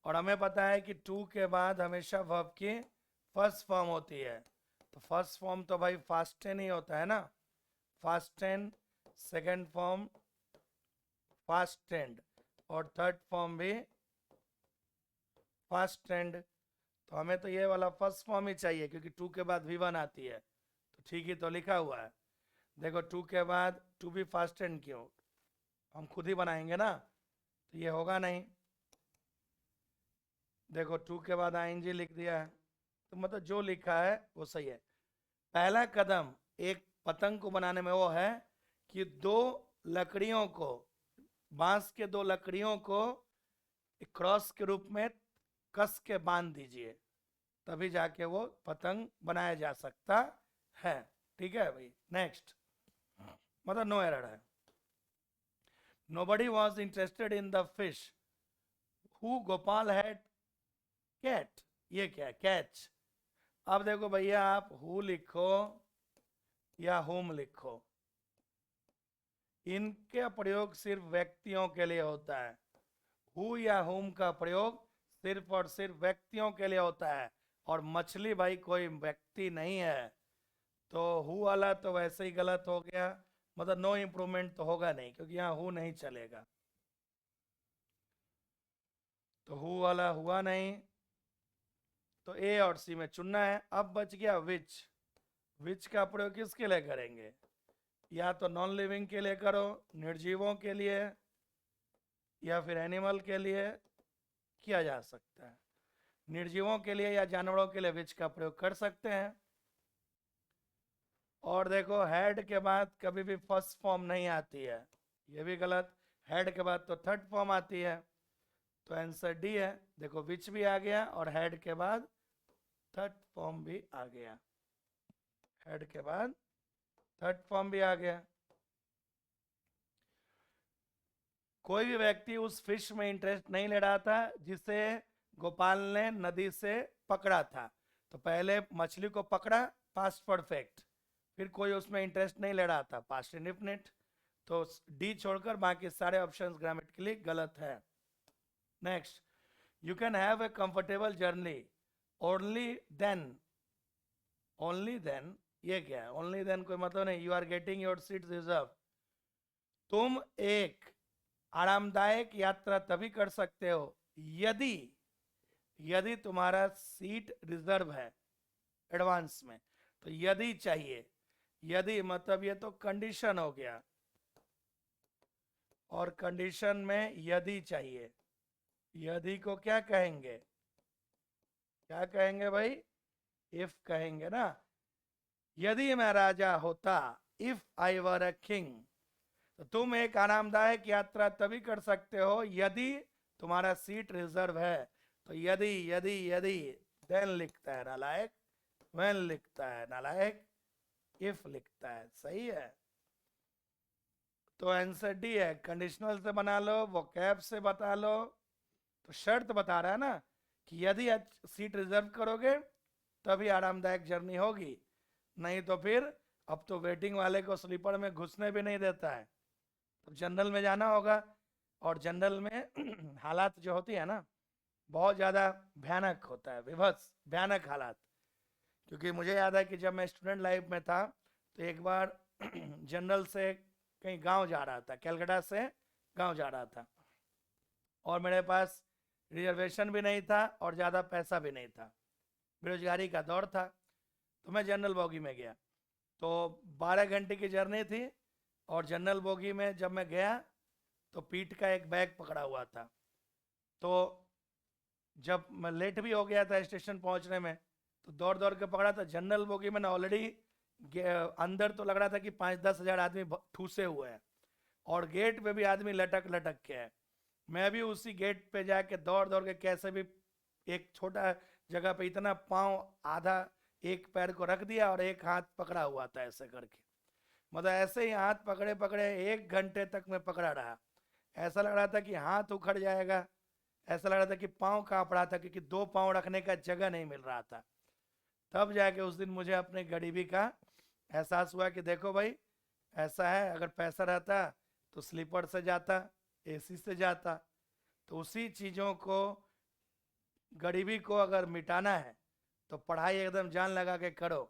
और हमें पता है कि टू के बाद हमेशा वर्ब की फर्स्ट फॉर्म होती है, तो फर्स्ट फॉर्म तो भाई फास्टेन ही होता है ना, फास्टेन। सेकेंड फॉर्म फास्टेंड, और थर्ड फॉर्म भी फास्टेंड। तो हमें तो ये वाला फर्स्ट फॉर्म ही चाहिए, क्योंकि टू के बाद V1 आती है, तो ठीक ही तो लिखा हुआ है। देखो टू के बाद टू बी फास्टेंड क्यों? हम खुद ही बनाएंगे ना, तो ये होगा नहीं। देखो टू के बाद ING लिख दिया है, तो मतलब जो लिखा है वो सही है। पहला कदम एक पतंग को बनाने में वो है कि दो लकड़ियों को, बांस के दो लकड़ियों को एक क्रॉस के रूप में कस के बांध दीजिए, तभी जाके वो पतंग बनाया जा सकता है। ठीक है भाई। नेक्स्ट मतलब नो एरर है। Nobody was interested in the fish who Gopal had caught. ये क्या है? कैच। अब देखो भैया, आप हु लिखो या होम लिखो, इनका प्रयोग सिर्फ व्यक्तियों के लिए होता है। हु या होम का प्रयोग सिर्फ और सिर्फ व्यक्तियों के लिए होता है, और मछली भाई कोई व्यक्ति नहीं है। तो हु वाला तो वैसे ही गलत हो गया, मतलब नो इम्प्रूवमेंट तो होगा नहीं, क्योंकि यहाँ हु नहीं चलेगा। तो हु वाला हुआ नहीं, तो ए और सी में चुनना है। अब बच गया विच का प्रयोग किसके लिए करेंगे? या तो नॉन लिविंग के लिए करो, निर्जीवों के लिए, या फिर एनिमल के लिए किया जा सकता है। निर्जीवों के लिए या जानवरों के लिए विच का प्रयोग कर सकते हैं। और देखो हेड के बाद कभी भी फर्स्ट फॉर्म नहीं आती है, ये भी गलत। हेड के बाद तो थर्ड फॉर्म आती है, तो आंसर डी है। देखो विच भी आ गया और हेड के बाद थर्ड फॉर्म भी आ गया, हेड के बाद थर्ड फॉर्म भी आ गया। कोई भी व्यक्ति उस फिश में इंटरेस्ट नहीं ले रहा था जिसे गोपाल ने नदी से पकड़ा था। तो पहले मछली को पकड़ा, पास्ट परफेक्ट, फिर कोई उसमें इंटरेस्ट नहीं ले रहा था, पास्ट इंडेफिनिट। तो डी छोड़कर बाकी सारे ऑप्शंस ग्रामेटिकली गलत है। Next, you can have a comfortable journey only then, only then, ये क्या है? ओनली देन कोई मतलब नहीं, you are getting your seat reserve. तुम एक आरामदायक यात्रा तभी कर सकते हो यदि, यदि तुम्हारा सीट रिजर्व है एडवांस में। तो यदि चाहिए, यदि मतलब ये तो कंडीशन हो गया, और कंडीशन में यदि चाहिए, यदि को क्या कहेंगे? क्या कहेंगे भाई? इफ कहेंगे ना। यदि मैं राजा होता, if I were a king, तो तुम एक आरामदायक यात्रा तभी कर सकते हो यदि तुम्हारा सीट रिजर्व है। तो यदि यदि यदि देन लिखता है नालायक, व्हेन लिखता है नालायक, इफ लिखता है। सही है, तो आंसर डी है। कंडीशनल से बना लो, वो कैब से बता लो, तो शर्त बता रहा है ना कि यदि सीट रिजर्व करोगे तभी आरामदायक जर्नी होगी, नहीं तो फिर अब तो वेटिंग वाले को स्लीपर में घुसने भी नहीं देता है, तो जनरल में जाना होगा। और जनरल में हालात जो होती है ना, बहुत ज़्यादा भयानक होता है, विभत्स भयानक हालात। क्योंकि मुझे याद है कि जब मैं स्टूडेंट लाइफ में था, तो एक बार जनरल से कहीं गांव जा रहा था, कलकत्ता से गांव जा रहा था, और मेरे पास रिजर्वेशन भी नहीं था और ज़्यादा पैसा भी नहीं था, बेरोजगारी का दौर था। तो मैं जनरल बोगी में गया, तो 12 घंटे की जर्नी थी, और जनरल बोगी में जब मैं गया तो पीठ का एक बैग पकड़ा हुआ था। तो जब मैं लेट भी हो गया था स्टेशन पहुंचने में, तो दौड़ दौड़ के पकड़ा था। जनरल बोगी में ना ऑलरेडी अंदर तो लग रहा था कि 5-10 हज़ार आदमी ठूसे हुए हैं, और गेट पे भी आदमी लटक लटक के है। मैं भी उसी गेट पे जाके दौड़ दौड़ के कैसे भी एक छोटा जगह पे इतना पाँव आधा, एक पैर को रख दिया और एक हाथ पकड़ा हुआ था ऐसे करके। मतलब ऐसे ही हाथ पकड़े पकड़े 1 घंटे तक मैं पकड़ा रहा। ऐसा लग रहा था कि हाथ उखड़ जाएगा, ऐसा लग रहा था कि पाँव काँप रहा था, क्योंकि 2 पाँव रखने का जगह नहीं मिल रहा था। तब जाके उस दिन मुझे अपने गरीबी का एहसास हुआ कि देखो भाई, ऐसा है, अगर पैसा रहता तो स्लीपर से जाता, एसी से जाता। तो उसी चीज़ों को, गरीबी को अगर मिटाना है तो पढ़ाई एकदम जान लगा के करो,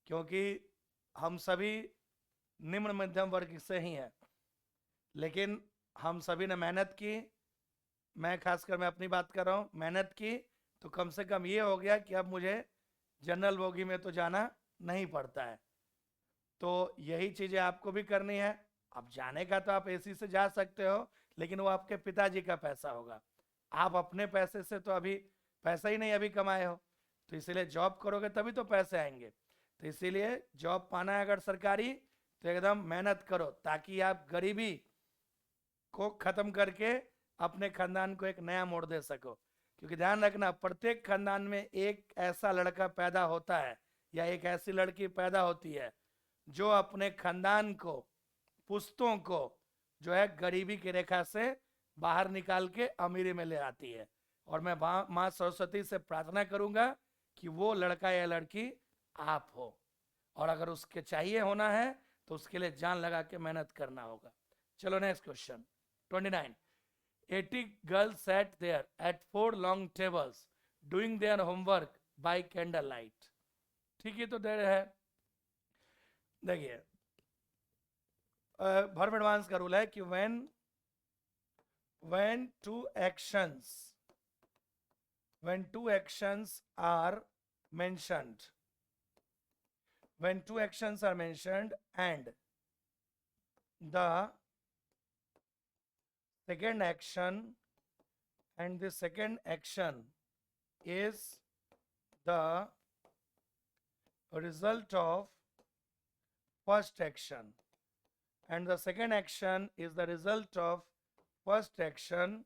क्योंकि हम सभी निम्न मध्यम वर्ग से ही हैं, लेकिन हम सभी ने मेहनत की। मैं खासकर मैं अपनी बात कर रहा हूँ, मेहनत की तो कम से कम ये हो गया कि अब मुझे जनरल बोगी में तो जाना नहीं पड़ता है। तो यही चीज़ें आपको भी करनी है। अब जाने का तो आप एसी से जा सकते हो, लेकिन वो आपके पिताजी का पैसा होगा। आप अपने पैसे से तो अभी पैसा ही नहीं अभी कमाए हो, तो इसीलिए जॉब करोगे तभी तो पैसे आएंगे। तो इसीलिए जॉब पाना है अगर सरकारी, तो एकदम मेहनत करो, ताकि आप गरीबी को ख़त्म करके अपने खानदान को एक नया मोड़ दे सको। क्योंकि ध्यान रखना, प्रत्येक खानदान में एक ऐसा लड़का पैदा होता है या एक ऐसी लड़की पैदा होती है जो अपने खानदान को, पुश्तों को जो है गरीबी की रेखा से बाहर निकाल के अमीरी में ले आती है। और मैं माँ सरस्वती से प्रार्थना करूंगा कि वो लड़का या लड़की आप हो, और अगर उसके चाहिए होना है तो उसके लिए जान लगा के मेहनत करना होगा। चलो next question 29। 80 girls sat there at 4 long tables doing their homework by candlelight। ठीक है, तो दे रहे हैं, देखिए वर्ब एडवांस का रूल है कि when two actions when two actions are mentioned, when two actions are mentioned and the second action is the result of first action, and the second action is the result of first action,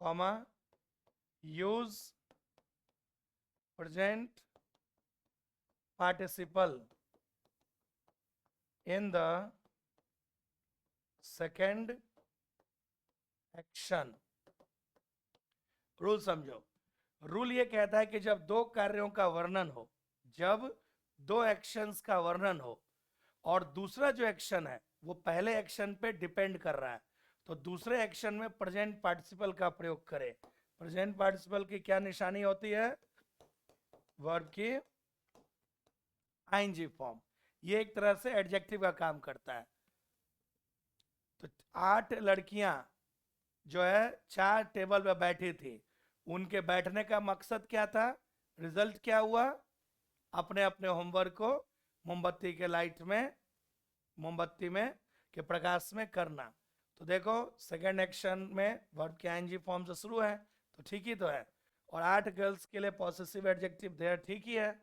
comma, use present participle in the second action. Rule समझो। रूल ये कहता है कि जब दो कार्यों का वर्णन हो, जब दो एक्शंस का वर्णन हो और दूसरा जो एक्शन है वो पहले एक्शन पे डिपेंड कर रहा है, तो दूसरे एक्शन में प्रेजेंट पार्टिसिपल का प्रयोग करें। प्रेजेंट पार्टिसिपल की क्या निशानी होती है? वर्ब की आईएनजी फॉर्म। ये एक तरह से एडजेक्टिव का काम करता है। तो 8 लड़कियां जो है 4 टेबल पे बैठी थी, उनके बैठने का मकसद क्या था? रिजल्ट क्या हुआ? अपने अपने होमवर्क को मोमबत्ती के लाइट में, मोमबत्ती में के प्रकाश में करना। तो देखो सेकंड एक्शन में वर्ब के आईएनजी फॉर्म से शुरू है, तो ठीक ही तो है। और 8 गर्ल्स के लिए पॉसेसिव एडजेक्टिव देयर ठीक ही है,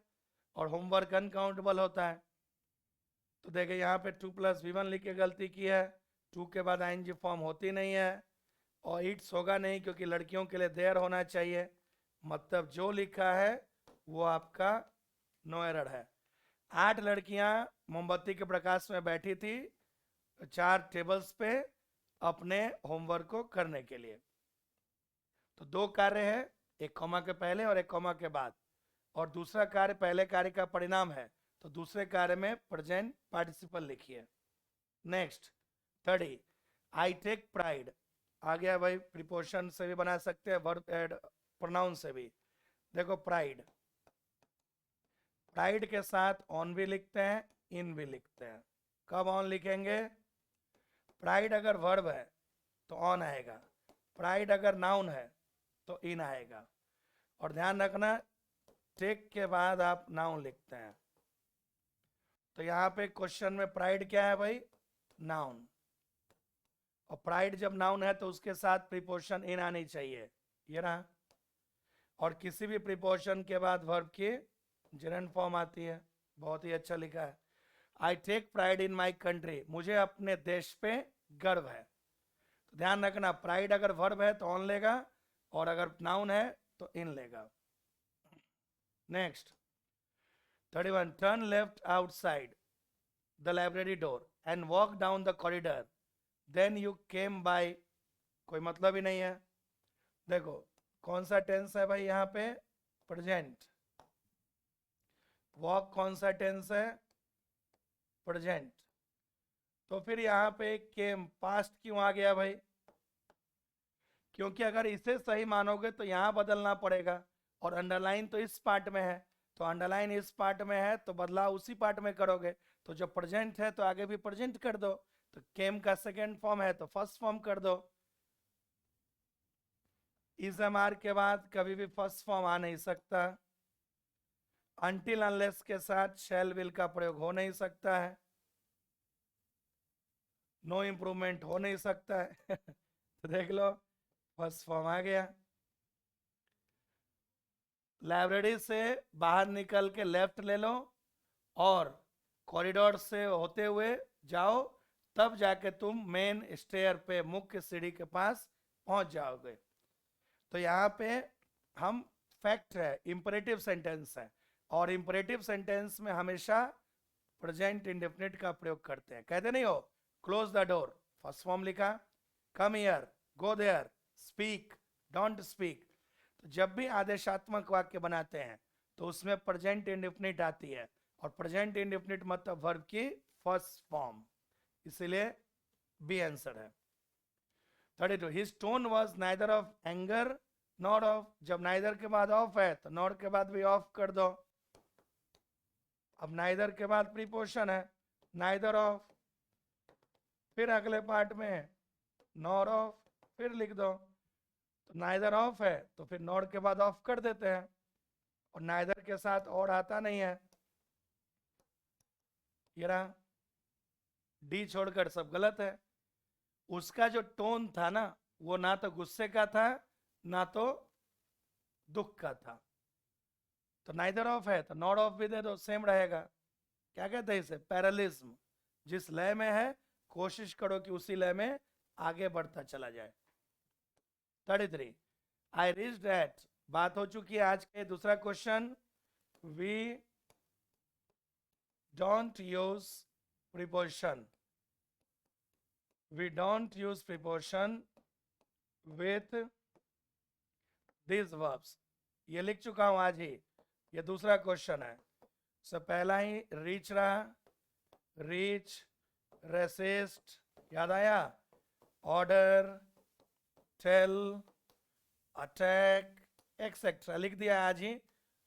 और होमवर्क अनकाउंटेबल होता है। तो देखिए यहाँ पे 2 + V1 लिख के गलती की है, 2 के बाद आईएनजी फॉर्म होती नहीं है, और इट्स होगा नहीं क्योंकि लड़कियों के लिए देयर होना चाहिए। मतलब जो लिखा है वो आपका नो एरर है। 8 लड़कियां मोमबत्ती के प्रकाश में बैठी थी 4 टेबल्स पे अपने होमवर्क को करने के लिए। तो 2 कार्य है, एक कॉमा के पहले और एक कॉमा के बाद, और दूसरा कार्य पहले कार्य का परिणाम है, तो दूसरे कार्य में प्रेजेंट पार्टिसिपल लिखिए। Next 30, I take pride. आ गया भाई, प्रीपोजिशन से भी बना सकते हैं, वर्ब एड प्रोनाउन से भी। देखो प्राइड, प्राइड के साथ ऑन भी लिखते हैं, इन भी लिखते हैं। कब ऑन लिखेंगे? प्राइड अगर वर्ब है तो ऑन आएगा, प्राइड अगर नाउन है तो इन आएगा। और ध्यान रखना टेक के बाद आप नाउन लिखते हैं। तो यहाँ पे क्वेश्चन में प्राइड क्या है भाई? नाउन। और प्राइड जब नाउन है तो उसके साथ प्रीपोजिशन इन आनी चाहिए, ये रहा। और किसी भी प्रीपोजिशन के बाद वर्ब की जेरेंट फॉर्म आती है। बहुत ही अच्छा लिखा है, I take pride in my country, मुझे अपने देश पे गर्व है। तो ध्यान रखना प्राइड अगर वर्ब है तो ऑन लेगा, और अगर नाउन है तो इन लेगा। Next 31, turn left outside the library door and walk down the corridor then you came by. कोई मतलब ही नहीं है। देखो कौन सा टेंस है भाई यहाँ पे? प्रेजेंट। वॉक कौन सा टेंस है? प्रेजेंट। तो फिर यहाँ पे केम पास्ट क्यों आ गया भाई? क्योंकि अगर इसे सही मानोगे तो यहाँ बदलना पड़ेगा, और अंडरलाइन तो इस पार्ट में है, तो अंडरलाइन इस पार्ट में है तो बदलाव उसी पार्ट में करोगे। तो जब प्रेजेंट है तो आगे भी प्रेजेंट कर दो, तो केम का सेकेंड फॉर्म है तो फर्स्ट फॉर्म कर दो। इज एम आर के बाद कभी भी फर्स्ट फॉर्म आ नहीं सकता। अनटिल अनलेस के साथ शैल विल का प्रयोग हो नहीं सकता है। नो इंप्रूवमेंट हो नहीं सकता है। तो देख लो फर्स्ट फॉर्म आ गया। लाइब्रेरी से बाहर निकल के लेफ्ट ले लो और कॉरिडोर से होते हुए जाओ, तब जाके तुम मेन स्टेयर पे, मुख्य सीढ़ी के पास पहुंच जाओगे। तो यहाँ पे हम फैक्ट है, इंपरेटिव सेंटेंस है, और इंपरेटिव सेंटेंस में हमेशा प्रेजेंट इंडेफिनिट का प्रयोग करते हैं। कहते नहीं हो close the door, first form लिखा, come here, go there, speak, don't speak. तो जब भी आदेशात्मक वाक्य बनाते हैं तो उसमें प्रेजेंट इंडेफिनिट आती है, और प्रेजेंट इंडेफिनिट मतलब वर्ब की फर्स्ट फॉर्म, इसीलिए बी आंसर है। 32, his tone was neither of anger not of. जब नाइदर के बाद ऑफ है तो नॉट के बाद भी ऑफ कर दो। अब नाइदर के बाद प्रीपोजिशन है, नाइदर ऑफ, फिर अगले पार्ट में नॉर ऑफ, फिर लिख दो। तो नाइदर ऑफ है तो फिर नॉट के बाद ऑफ कर देते हैं, और नाइदर के साथ और आता नहीं है। ये रहा, डी छोड़कर सब गलत है। उसका जो टोन था ना, वो ना तो गुस्से का था ना तो दुख का था। तो नाइदर ऑफ है तो नॉट ऑफ भी दे दो, सेम रहेगा। क्या कहते हैं इसे? पैरेलिज्म। जिस लय में है कोशिश करो कि उसी लय में आगे बढ़ता चला जाए। 33 आई रीच दैट, बात हो चुकी है आज के। दूसरा question, we don't use preposition, we don't use preposition with this verbs. ये लिख चुका हूं आज ही, ये दूसरा क्वेश्चन है। सो पहला ही रीच रहा, रीच, रेसिस्ट, याद आया, ऑर्डर, टेल, अटैक, एक्सेट्रा लिख दिया आज ही,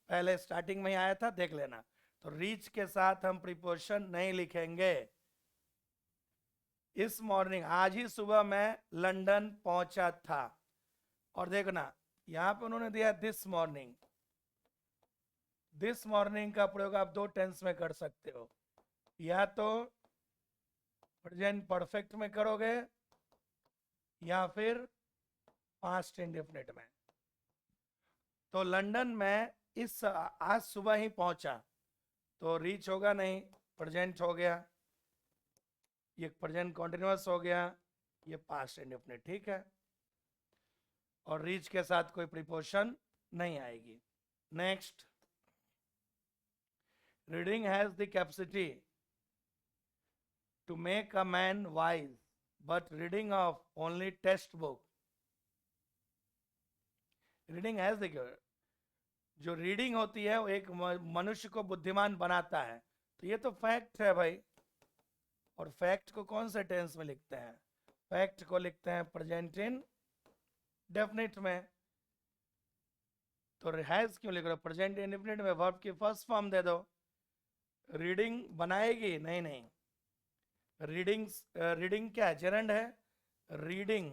पहले स्टार्टिंग में ही आया था, देख लेना। तो रीच के साथ हम प्रीपोजिशन नहीं लिखेंगे। इस मॉर्निंग, आज ही सुबह मैं लंदन पहुंचा था, और देखना यहां पे उन्होंने दिया दिस मॉर्निंग। दिस मॉर्निंग का प्रयोग आप दो टेंस में कर सकते हो, या तो प्रेजेंट परफेक्ट में करोगे या फिर पास्ट इंडेफिनिट में। तो लंदन में इस आज सुबह ही पहुंचा, तो रीच होगा नहीं, प्रेजेंट हो गया, ये प्रेजेंट कॉन्टिन्यूअस हो गया, ये पास्ट इंडेफिनिट, ठीक है। और रीच के साथ कोई प्रीपोजिशन नहीं आएगी। Next, reading has the capacity to make a man wise, but reading of only text book. Reading has the, जो रीडिंग होती है वो एक मनुष्य को बुद्धिमान बनाता है। तो ये तो फैक्ट है भाई। और फैक्ट को कौन से टेंस में लिखते हैं? फैक्ट को लिखते हैं प्रेजेंट इन डेफिनिट में। तो हैज क्यों लिख रहे हो? प्रेजेंट इंडेफिनिट में वर्ब की फर्स्ट फॉर्म दे दो। रीडिंग बनाएगी? नहीं नहीं, रीडिंग, रीडिंग क्या है? जेरंड है। रीडिंग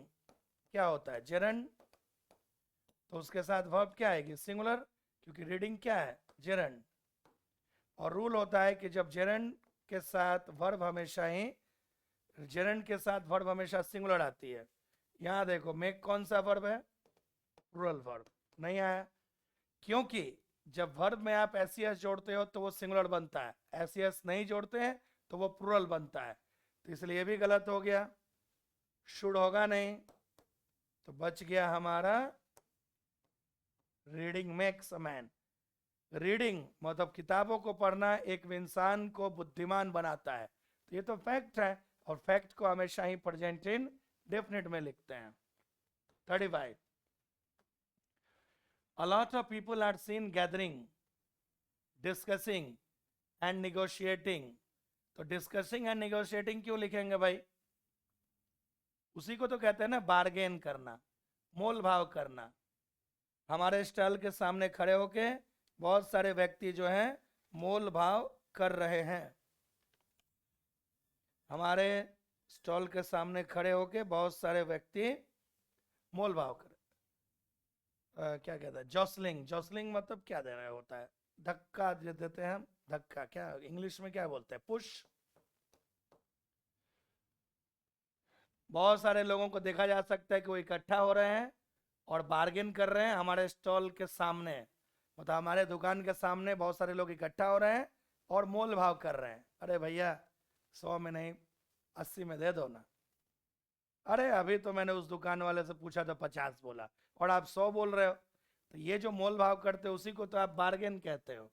क्या होता है? जेरंड। तो उसके साथ वर्ब क्या आएगी? सिंगुलर, क्योंकि रीडिंग क्या है? जेरंड। और रूल होता है कि जब जेरंड के साथ वर्ब हमेशा ही, जेरंड के साथ वर्ब हमेशा सिंगुलर आती है। यहां देखो, मेक कौन सा वर्ब है? Plural verb. नहीं आया, क्योंकि जब वर्ब में आप एस जोड़ते हो तो वो सिंगुलर बनता है, एस नहीं जोड़ते हैं तो वो प्लूरल बनता है। तो इसलिए भी गलत हो गया, शुड होगा नहीं, तो बच गया हमारा reading makes a man. Reading मतलब किताबों को पढ़ना एक इंसान को बुद्धिमान बनाता है। तो ये तो फैक्ट है, और फैक्ट को हमेशा ही प्रेजेंट इन डेफिनेट में लिखते हैं। 35 A lot of people are seen gathering, discussing and negotiating। तो डिस्कसिंग एंड नेगोशिएटिंग क्यों लिखेंगे भाई? उसी को तो कहते हैं ना बार्गेन करना, मोल भाव करना। हमारे स्टॉल के सामने खड़े होके बहुत सारे व्यक्ति जो हैं मोल भाव कर रहे हैं। हमारे स्टॉल के सामने खड़े होके बहुत सारे व्यक्ति मोल भाव कर, क्या कहता है, जॉसलिंग। जॉसलिंग मतलब क्या देना होता है? धक्का देते हैं हम, धक्का क्या इंग्लिश में क्या बोलते हैं? पुश। बहुत सारे लोगों को देखा जा सकता है कि वो इकट्ठा हो रहे हैं और बार्गेन कर रहे हैं हमारे स्टॉल के सामने, मतलब हमारे दुकान के सामने बहुत सारे लोग इकट्ठा हो रहे हैं और मोल भाव कर रहे हैं। अरे भैया 100 में नहीं 80 में दे दो ना। अरे अभी तो मैंने उस दुकान वाले से पूछा तो 50 बोला और आप 100 बोल रहे हो। तो ये जो मोल भाव करते हो उसी को तो आप बार्गेन कहते हो।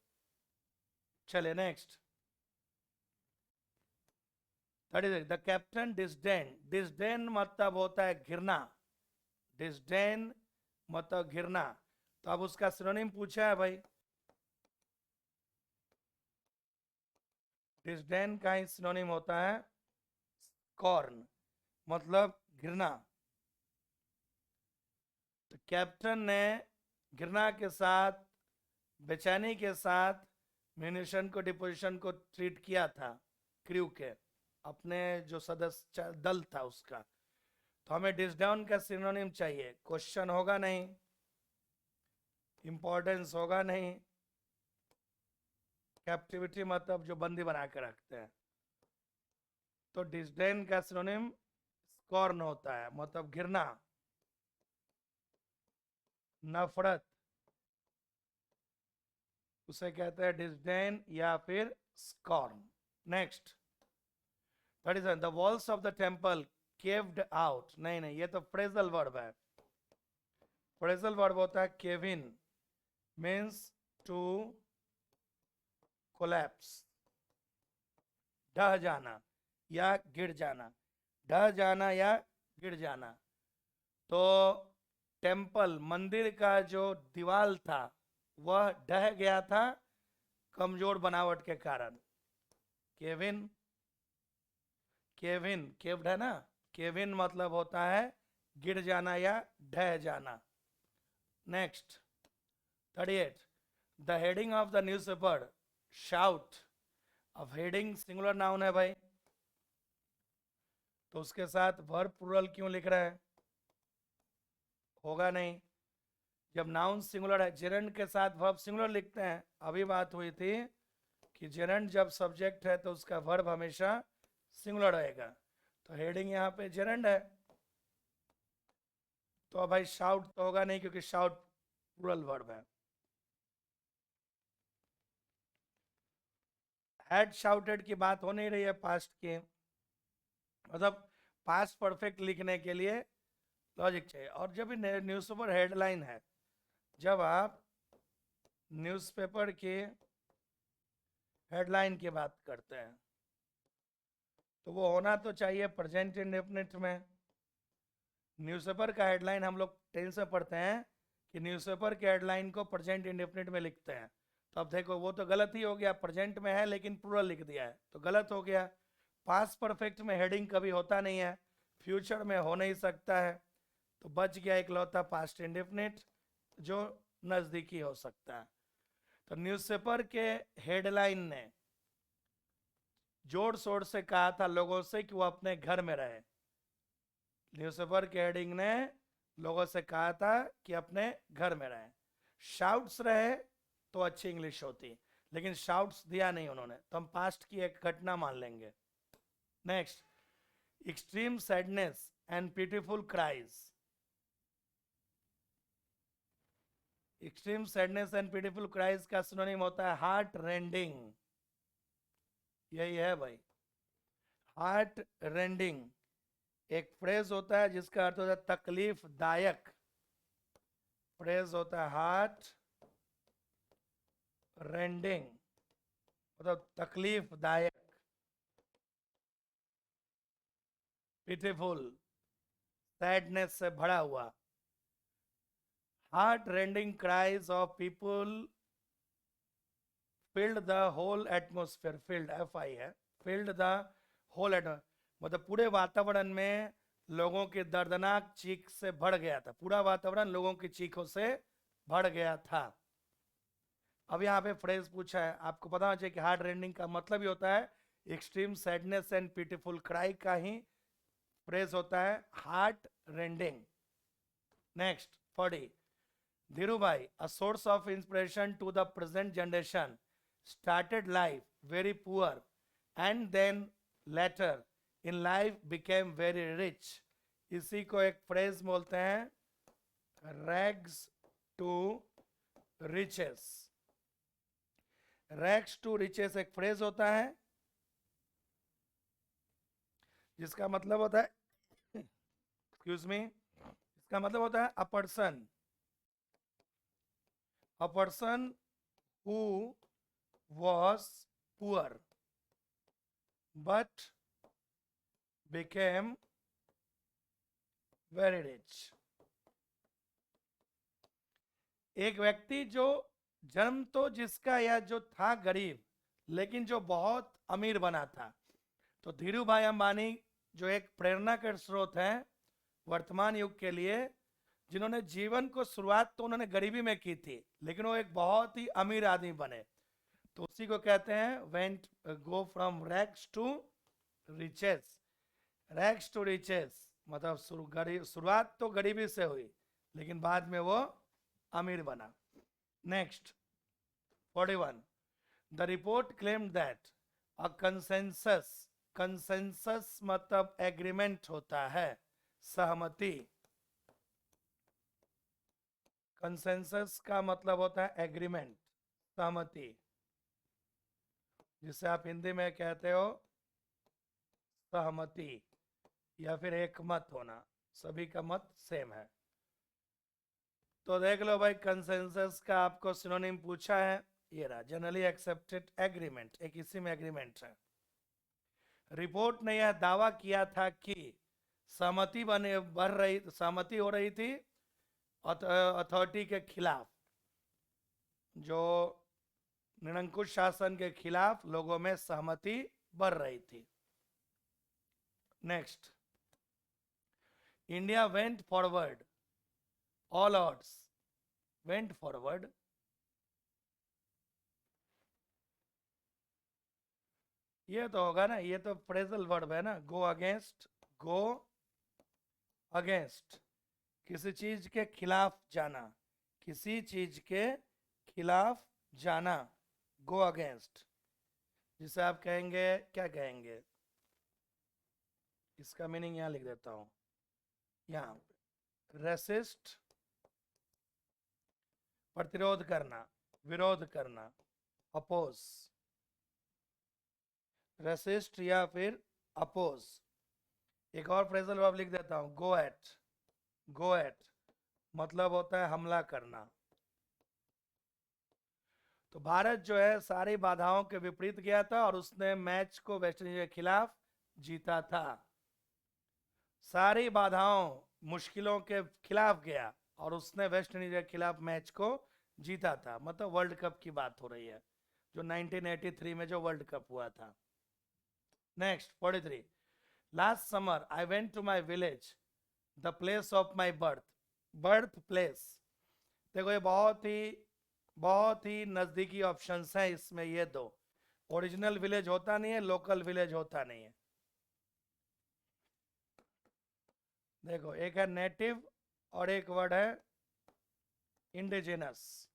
चले next. The captain disdain. Disdain मतलब होता है घृणा, डिस्डेन मतलब घृणा। तो अब उसका सिनोनिम पूछा है भाई। डिस्डेन का ही सिनोनिम होता है स्कॉर्न, मतलब घृणा। तो कैप्टन ने घृणा के साथ, बेचैनी के साथ म्यूनिशन को, डिपोजिशन को ट्रीट किया था, क्रू के, अपने जो सदस्य दल था उसका। तो हमें डिसडाउन का सिनोनिम चाहिए, क्वेश्चन होगा नहीं, इंपॉर्टेंस होगा नहीं, कैप्टिविटी मतलब जो बंदी बना के रखते हैं। तो डिसडेन का सिनोनिम स्कॉर्न होता है, मतलब घिरना, नफरत, उसे कहते हैं डिसडेन या फिर scorn. Next 37, the walls of the temple caved out. नहीं नहीं, ये तो फ्रेजल वर्ब है। फ्रेजल वर्ब होता है केविन, मीन्स टू कोलैप्स, ढह जाना या गिर जाना, ढह जाना या गिर जाना। तो टेम्पल, मंदिर का जो दीवार था वह ढह गया था कमजोर बनावट के कारण। केविन, केविन केव्ड है ना, केविन मतलब होता है गिर जाना या ढह जाना। Next 38, the heading of the newspaper shout. अब हेडिंग सिंगुलर नाउन है भाई, तो उसके साथ वर्ब प्लूरल क्यों लिख रहा है? होगा नहीं। जब नाउन सिंगुलर है, जेरेंड के साथ वर्ब सिंगुलर लिखते हैं। अभी बात हुई थी कि जेरेंड जब सब्जेक्ट है तो उसका वर्ब हमेशा सिंगुलर रहेगा, तो हेडिंग यहाँ पे जेरेंड है, तो भाई शाउट तो होगा नहीं क्योंकि शाउट प्लूरल वर्ब है। हैड शाउटेड की बात हो नहीं रही है पास्ट की, मतलब पास्ट परफेक्ट लिखने के लिए लॉजिक चाहिए। और जब भी न्यूज़पेपर हेडलाइन है, जब आप न्यूज़पेपर की हेडलाइन की बात करते हैं तो वो होना तो चाहिए प्रेजेंट इंडेफिनिट में। न्यूज़पेपर का हेडलाइन हम लोग टेंस में पढ़ते हैं कि न्यूज़पेपर के हेडलाइन को प्रेजेंट इंडेफिनिट में लिखते हैं। तो अब देखो वो तो गलत ही हो गया, प्रेजेंट में है लेकिन प्लूरल लिख दिया है तो गलत हो गया। पास्ट परफेक्ट में हेडिंग कभी होता नहीं है, फ्यूचर में हो नहीं सकता है, तो बच गया इकलौता पास्ट इंडेफिनिट जो नज़दीकी हो सकता है। तो न्यूज़पेपर के हेडलाइन ने जोर शोर से कहा था लोगों से कि वो अपने घर में रहे। न्यूज़पेपर के हेडिंग ने लोगों से कहा था कि अपने घर में रहे। शाउट्स रहे तो अच्छी इंग्लिश होती, लेकिन शाउट्स दिया नहीं उन्होंने, तो हम पास्ट की एक घटना मान लेंगे। Next, extreme sadness and pitiful cries. Extreme sadness and pitiful cries का सिनोनिम होता है हार्ट रेंडिंग। यही है भाई, हार्ट रेंडिंग एक फ्रेज होता है जिसका अर्थ होता है तकलीफ दायक। फ्रेज होता है हार्ट रेंडिंग, मतलब तकलीफ दायक। पिटीफुल, सैडनेस से भरा हुआ। Heart rending cries of people filled the whole atmosphere. Filled F I है, फिल्ड द होल एटमोस्फेयर मतलब पूरे वातावरण में लोगों के दर्दनाक चीख से भर गया था, पूरा वातावरण लोगों की चीखों से भर गया था। अब यहाँ पे फ्रेज पूछा है, आपको पता होना चाहिए कि हार्ट रेंडिंग का मतलब ही होता है extreme sadness and pitiful cry का ही फ्रेज होता है heart rending. Next 40, Dhirubhai a source of inspiration to the present generation started life very poor and then later in life became very rich। इसी को एक फ्रेज बोलते हैं rags to riches। rags to riches एक फ्रेज होता है जिसका मतलब होता है एक्सक्यूज मी, इसका मतलब होता है a person who was poor but became very rich। एक व्यक्ति जो जन्म तो जिसका या जो था गरीब लेकिन जो बहुत अमीर बना था। तो धीरू भाई अंबानी जो एक प्रेरणा के स्रोत हैं वर्तमान युग के लिए, जिन्होंने जीवन को शुरुआत तो उन्होंने गरीबी में की थी लेकिन वो एक बहुत ही अमीर आदमी बने, तो उसी को कहते हैं went go from rags to riches. Rags to riches मतलब शुरुआत तो गरीबी से हुई, लेकिन बाद में वो अमीर बना। Next 41, the report claimed that a consensus, consensus मतलब एग्रीमेंट होता है, सहमति। कंसेंसस का मतलब होता है एग्रीमेंट, सहमति, जिसे आप हिंदी में कहते हो सहमति या फिर एक मत होना, सभी का मत सेम है। तो देख लो भाई, कंसेंसस का आपको सिनोनिम पूछा है, ये रहा, जनरली एक्सेप्टेड एग्रीमेंट, एक इसी में एग्रीमेंट है। रिपोर्ट ने यह दावा किया था कि सहमति हो रही थी अथॉरिटी के खिलाफ, जो निरंकुश शासन के खिलाफ लोगों में सहमति बढ़ रही थी। Next, India went forward, all odds, went forward, ये तो होगा ना, ये तो फ्रेजल वर्ब है ना, गो अगेंस्ट, गो अगेंस्ट, किसी चीज के खिलाफ जाना, किसी चीज के खिलाफ जाना, गो अगेंस्ट, जिसे आप कहेंगे, क्या कहेंगे, इसका मीनिंग यहां लिख देता हूं, यहां रेसिस्ट, प्रतिरोध करना, विरोध करना, अपोज, रेसिस्ट या फिर अपोज। एक और फ्रेजल वर्ब लिख देता हूं, गो एट, गो एट मतलब होता है हमला करना। तो भारत जो है सारी बाधाओं के विपरीत गया था और उसने मैच को वेस्टइंडीज के खिलाफ जीता था। सारी बाधाओं, मुश्किलों के खिलाफ गया और उसने वेस्टइंडीज के खिलाफ मैच को जीता था। मतलब वर्ल्ड कप की बात हो रही है, जो 1983 में जो वर्ल्ड कप हुआ था। Next 43, last summer I went to my village, the place of my birth, birth place. देखो ये बहुत ही नजदीकी ऑप्शंस हैं इसमें, ये दो, ओरिजिनल विलेज होता नहीं है, लोकल विलेज होता नहीं है। देखो एक है नेटिव और एक वर्ड है इंडिजिनस,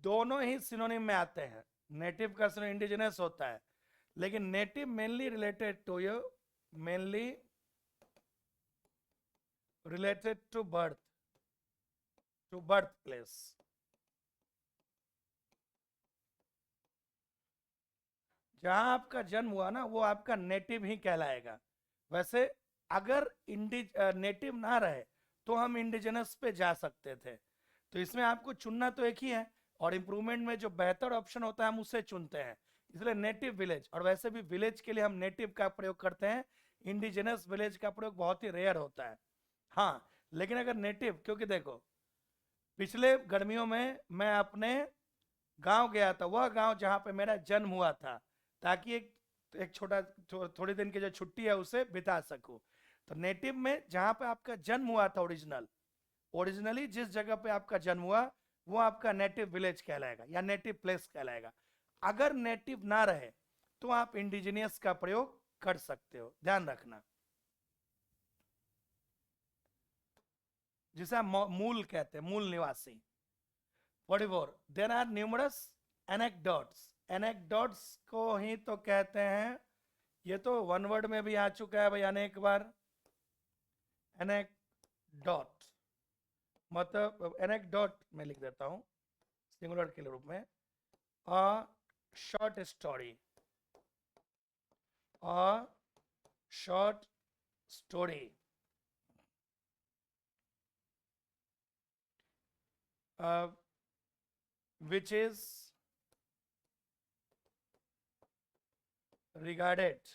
दोनों ही सिनोनिम में आते हैं। नेटिव का सिनोनिम इंडिजिनस होता है, लेकिन native mainly related to you, mainly related to birth, to birth place. जहां आपका जन्म हुआ ना, वो आपका नेटिव ही कहलाएगा। वैसे अगर नेटिव ना रहे तो हम इंडिजिनस पे जा सकते थे। तो इसमें आपको चुनना तो एक ही है, और इम्प्रूवमेंट में जो बेहतर ऑप्शन होता है हम उसे चुनते हैं, इसलिए नेटिव विलेज। और वैसे भी विलेज के लिए हम नेटिव का प्रयोग करते हैं, इंडिजिनस विलेज का प्रयोग बहुत ही रेयर होता है। हाँ, लेकिन अगर नेटिव, क्योंकि देखो पिछले गर्मियों में मैं अपने गांव गया था, वह गांव जहां पे मेरा जन्म हुआ था, ताकि एक छोटा थोड़ी दिन की जो छुट्टी है उसे बिता सकूं। तो नेटिव में जहां पे आपका जन्म हुआ था, ओरिजिनली जिस जगह पे आपका जन्म हुआ, वो आपका नेटिव विलेज कहलाएगा या नेटिव प्लेस कहलाएगा। अगर नेटिव ना रहे तो आप इंडिजिनियस का प्रयोग कर सकते हो, ध्यान रखना, जिसे आप मूल कहते हैं, मूल निवासी। 44, there are numerous anecdotes, anecdotes को ही तो कहते हैं, ये तो वन वर्ड में भी आ चुका है भाई अनेक बार। एनेक्डोट मतलब, एनेक्डोट में लिख देता हूं सिंगुलर के रूप में, a short story, a short story, which is regarded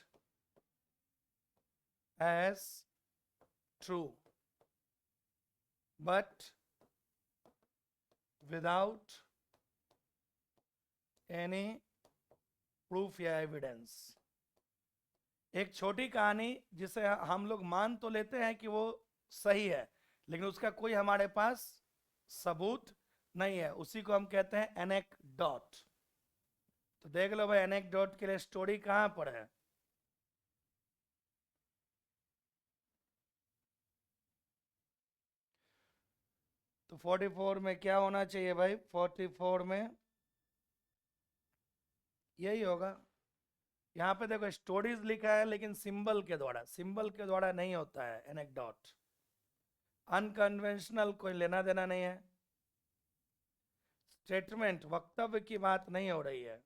as true but without any proof या evidence। एक छोटी कहानी जिसे हम लोग मान तो लेते हैं कि वो सही है, लेकिन उसका कोई हमारे पास सबूत नहीं है, उसी को हम कहते हैं एनेक्डोट। तो देख लो भाई, एनेक्डोट के लिए स्टोरी कहां पर है, तो 44 में क्या होना चाहिए भाई? 44 में यही होगा। यहाँ पे देखो स्टोरीज लिखा है लेकिन सिंबल के द्वारा नहीं होता है एनेक्डोट। अनकन्वेंशनल कोई लेना देना नहीं है। स्टेटमेंट वक्तव्य की बात नहीं हो रही है,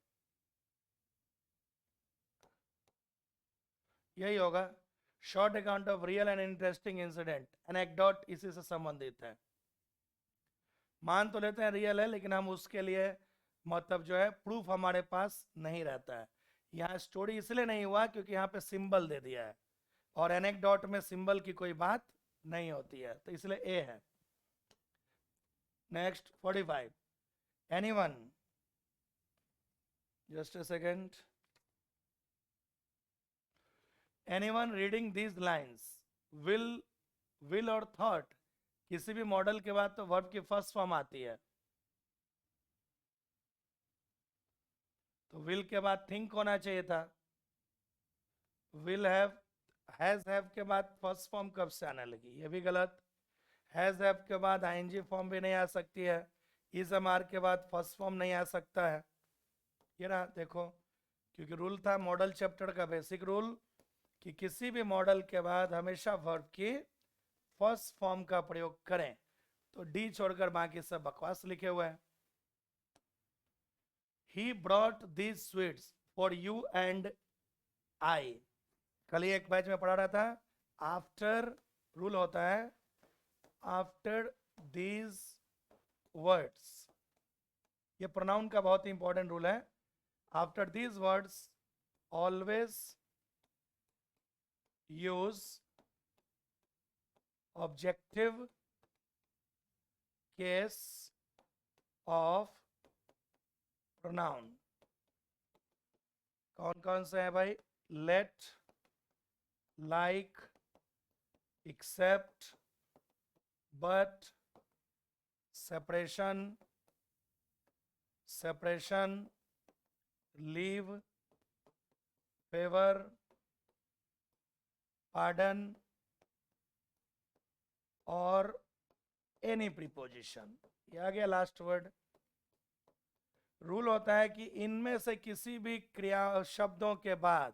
यही होगा। Short account of real and interesting incident, anecdote इसी से संबंधित है। मान तो लेते हैं रियल है, लेकिन हम उसके लिए मतलब जो है प्रूफ हमारे पास नहीं रहता है। यहाँ स्टोरी इसलिए नहीं हुआ क्योंकि यहाँ पे सिंबल दे दिया है, और एनेक्डोट में सिंबल की कोई बात नहीं होती है, तो इसलिए ए है। Next 45, anyone, just a second, anyone reading these lines will और थॉट, किसी भी मॉडल के बाद तो वर्ब की फर्स्ट फॉर्म आती है, तो विल के बाद थिंक होना चाहिए था। विल हैव, हैव के बाद फर्स्ट फॉर्म कब से आने लगी? ये भी गलत। हैज हैव के बाद आईएनजी फॉर्म भी नहीं आ सकती है। इज एमआर के बाद फर्स्ट फॉर्म नहीं आ सकता है। ये ना देखो, क्योंकि रूल था मॉडल चैप्टर का बेसिक रूल कि किसी भी मॉडल के बाद हमेशा वर्ब की फर्स्ट फॉर्म का प्रयोग करें, तो डी छोड़कर बाकी सब बकवास लिखे हुए हैं। He brought these sweets for you and I, कल ही एक बैच में पढ़ा रहा था। आफ्टर रूल होता है, आफ्टर दीज वर्ड्स, ये प्रोनाउन का बहुत ही इंपॉर्टेंट रूल है। After these words always use objective case of pronoun. कौन कौन से हैं भाई? Let, like, except, but, separation, separation, leave, favour, pardon और एनी प्रीपोजिशन। ये आ गया लास्ट वर्ड। रूल होता है कि इनमें से किसी भी क्रिया शब्दों के बाद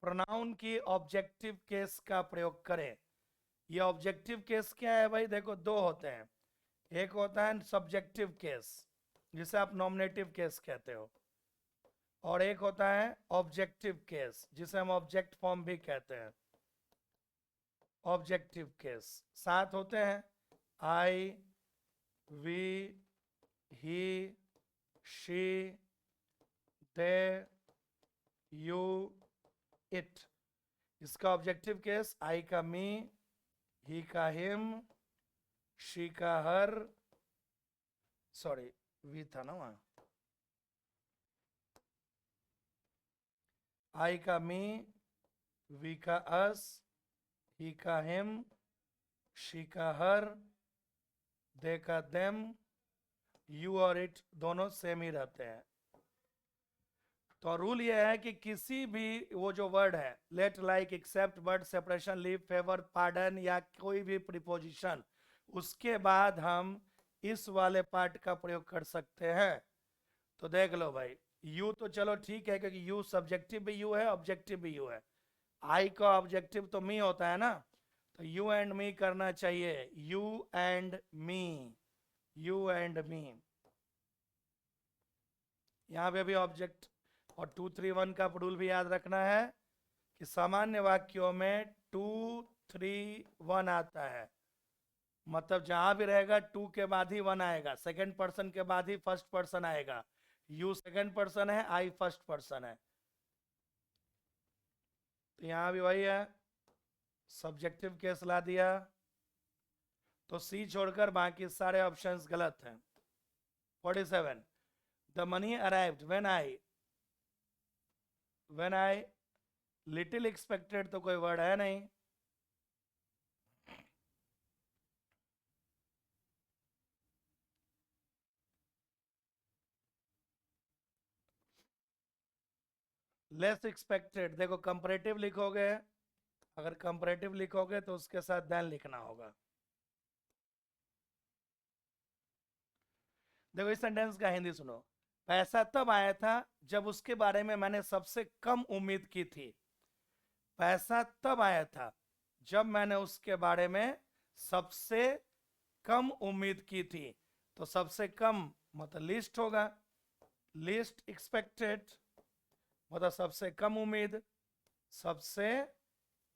प्रोनाउन की ऑब्जेक्टिव केस का प्रयोग करें। ये ऑब्जेक्टिव केस क्या है भाई? देखो दो होते हैं, एक होता है सब्जेक्टिव केस जिसे आप नॉमिनेटिव केस कहते हो, और एक होता है ऑब्जेक्टिव केस जिसे हम ऑब्जेक्ट फॉर्म भी कहते हैं। ऑब्जेक्टिव केस 7 होते हैं, I, we, he, she, they, you, it. इसका ऑब्जेक्टिव केस आई का मी, ही का हिम, शी का हर, सॉरी वी था ना वहां, आई का मी, वी का अस, ही का हिम, शी का हर, दे का देम, यू और इट दोनों सेम ही रहते हैं। तो रूल ये है कि किसी भी वो जो वर्ड है let, like, except, but, separation, leave, favour, pardon या कोई भी प्रीपोजिशन, उसके बाद हम इस वाले पार्ट का प्रयोग कर सकते हैं। तो देख लो भाई, यू तो चलो ठीक है क्योंकि यू सब्जेक्टिव भी यू है, ऑब्जेक्टिव भी यू है। आई का ऑब्जेक्टिव तो मी होता है ना, तो यू एंड मी करना चाहिए, you and me, you and me. यहां पे भी ऑब्जेक्ट। और 2-3-1 का रूल भी याद रखना है कि सामान्य वाक्यों में 2-3-1 आता है, मतलब जहां भी रहेगा 2 के बाद ही 1 आएगा, सेकंड पर्सन के बाद ही फर्स्ट पर्सन आएगा। यू सेकंड पर्सन है, आई फर्स्ट पर्सन है, तो यहां भी वही है, सब्जेक्टिव केस ला दिया। तो सी छोड़कर बाकी सारे ऑप्शंस गलत हैं। 47, the money arrived when I little expected, तो कोई वर्ड है नहीं। लेस एक्सपेक्टेड, देखो कंपैरेटिव लिखोगे, अगर कंपैरेटिव लिखोगे तो उसके साथ देन लिखना होगा। देखो इस सेंटेंस का हिंदी सुनो। पैसा तब आया था जब उसके बारे में मैंने सबसे कम उम्मीद की थी। पैसा तब आया था जब मैंने उसके बारे में सबसे कम उम्मीद की थी। तो सबसे कम मतलब लिस्ट होगा, लिस्ट एक्सपेक्टेड मतलब सबसे कम उम्मीद, सबसे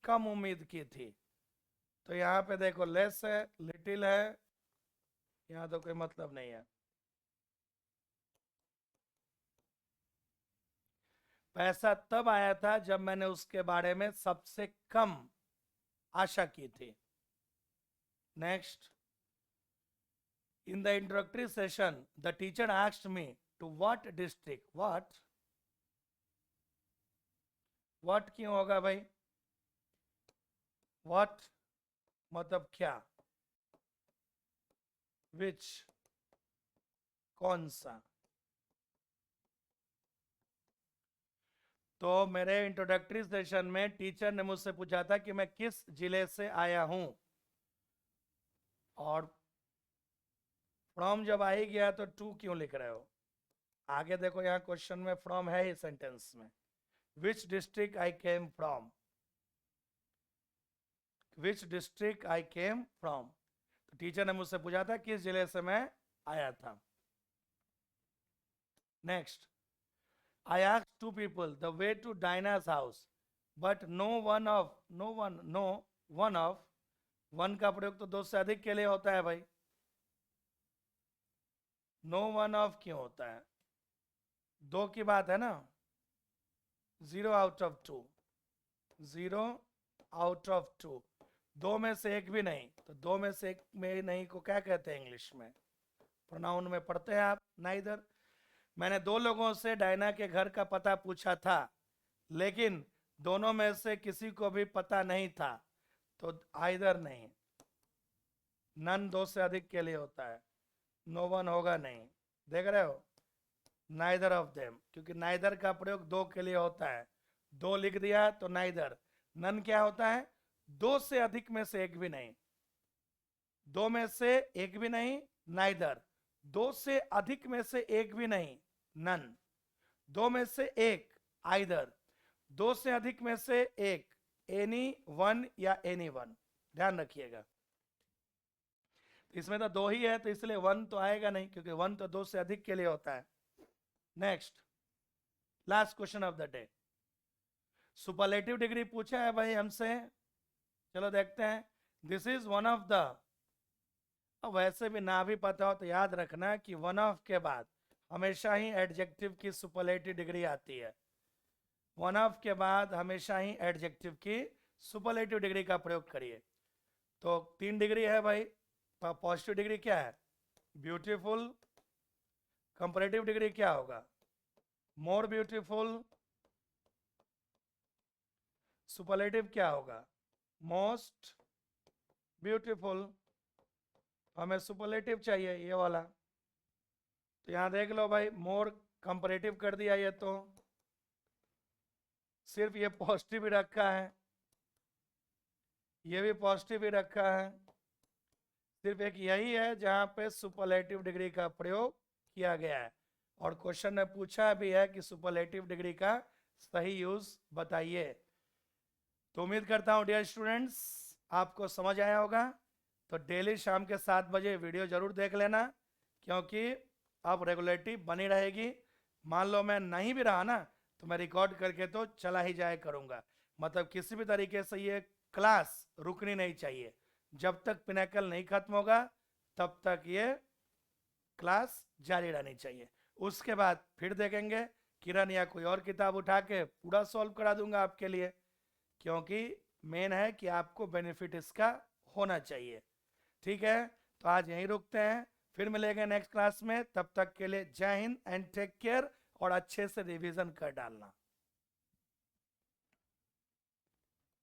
कम उम्मीद की थी। तो यहाँ पे देखो लेस है, लिटिल है, यहाँ तो कोई मतलब नहीं है। पैसा तब आया था जब मैंने उसके बारे में सबसे कम आशा की थी। Next, in the introductory session the teacher asked me to what district. What क्यों होगा भाई? व्हाट मतलब क्या, विच कौन सा। तो मेरे इंट्रोडक्टरी सेशन में टीचर ने मुझसे पूछा था कि मैं किस जिले से आया हूं, और फ्रॉम जब आ ही गया तो टू क्यों लिख रहे हो? आगे देखो यहाँ क्वेश्चन में फ्रॉम है ही सेंटेंस में। Which district I came from, which district I came from. तो टीचर ने मुझसे पूछा था किस जिले से मैं आया था। Next, I asked two people the way to Dinah's house, but no one of, no one of, one का प्रयोग तो दो से अधिक के लिए होता है भाई। नो वन ऑफ क्यों होता है? दो की बात है ना। Zero out of two, zero out of two, दो में से एक भी नहीं। तो दो में से एक में नहीं को क्या कहते हैं इंग्लिश में? प्रोनाउन में पढ़ते हैं आप, नाइदर। मैंने दो लोगों से डायना के घर का पता पूछा था, लेकिन दोनों में से किसी को भी पता नहीं था। तो आइदर नहीं, नन दो से अधिक के लिए होता है, नो वन होगा नहीं। देख रहे हो, नाइदर ऑफ देम, क्योंकि नाइदर का प्रयोग दो के लिए होता है। दो लिख दिया तो नाइदर। नन क्या होता है? दो से अधिक में से एक भी नहीं। दो में से एक भी नहीं, नाइदर। दो से अधिक में से एक भी नहीं, नन। दो में से एक, आइदर। दो से अधिक में से एक, एनी वन या एनी वन। ध्यान रखिएगा, इसमें तो दो ही है तो इसलिए वन तो आएगा नहीं, क्योंकि वन तो दो से अधिक के लिए होता है। Next, last question of the day. Superlative degree पूछा है भाई हमसे, चलो देखते हैं। This is one of the, अब वैसे भी ना भी पता हो तो याद रखना कि वन ऑफ के बाद हमेशा ही एडजेक्टिव की सुपरलेटिव डिग्री आती है। वन ऑफ के बाद हमेशा ही एडजेक्टिव की सुपरलेटिव डिग्री का प्रयोग करिए। तो तीन डिग्री है भाई। पॉजिटिव डिग्री क्या है? ब्यूटीफुल। कंपैरेटिव डिग्री क्या होगा? More beautiful. सुपरलेटिव क्या होगा? Most beautiful. हमें सुपरलेटिव चाहिए ये वाला। तो यहां देख लो भाई, मोर कंपैरेटिव कर दिया, ये तो सिर्फ ये पॉजिटिव ही रखा है, ये भी पॉजिटिव ही रखा है। सिर्फ एक यही है जहां पे सुपरलेटिव डिग्री का प्रयोग किया गया है, और क्वेश्चन ने पूछा भी है कि सुपरलेटिव डिग्री का सही यूज बताइए। तो उम्मीद करता हूं डियर स्टूडेंट्स आपको समझ आया होगा। तो डेली शाम के 7 बजे वीडियो जरूर देख लेना, क्योंकि अब रेगुलरिटी बनी रहेगी। मान लो मैं नहीं भी रहा ना, तो मैं रिकॉर्ड करके तो चला ही जाया करूंगा। मतलब किसी भी तरीके से ये क्लास रुकनी नहीं चाहिए। जब तक पिनाकल नहीं खत्म होगा तब तक ये क्लास जारी रहनी चाहिए। उसके बाद फिर देखेंगे, किरण या कोई और किताब उठा के पूरा सॉल्व करा दूंगा आपके लिए, क्योंकि मेन है कि आपको बेनिफिट इसका होना चाहिए। ठीक है, तो आज यहीं रुकते हैं, फिर मिलेंगे नेक्स्ट क्लास में। तब तक के लिए जय हिंद एंड टेक केयर, और अच्छे से रिवीजन कर डालना।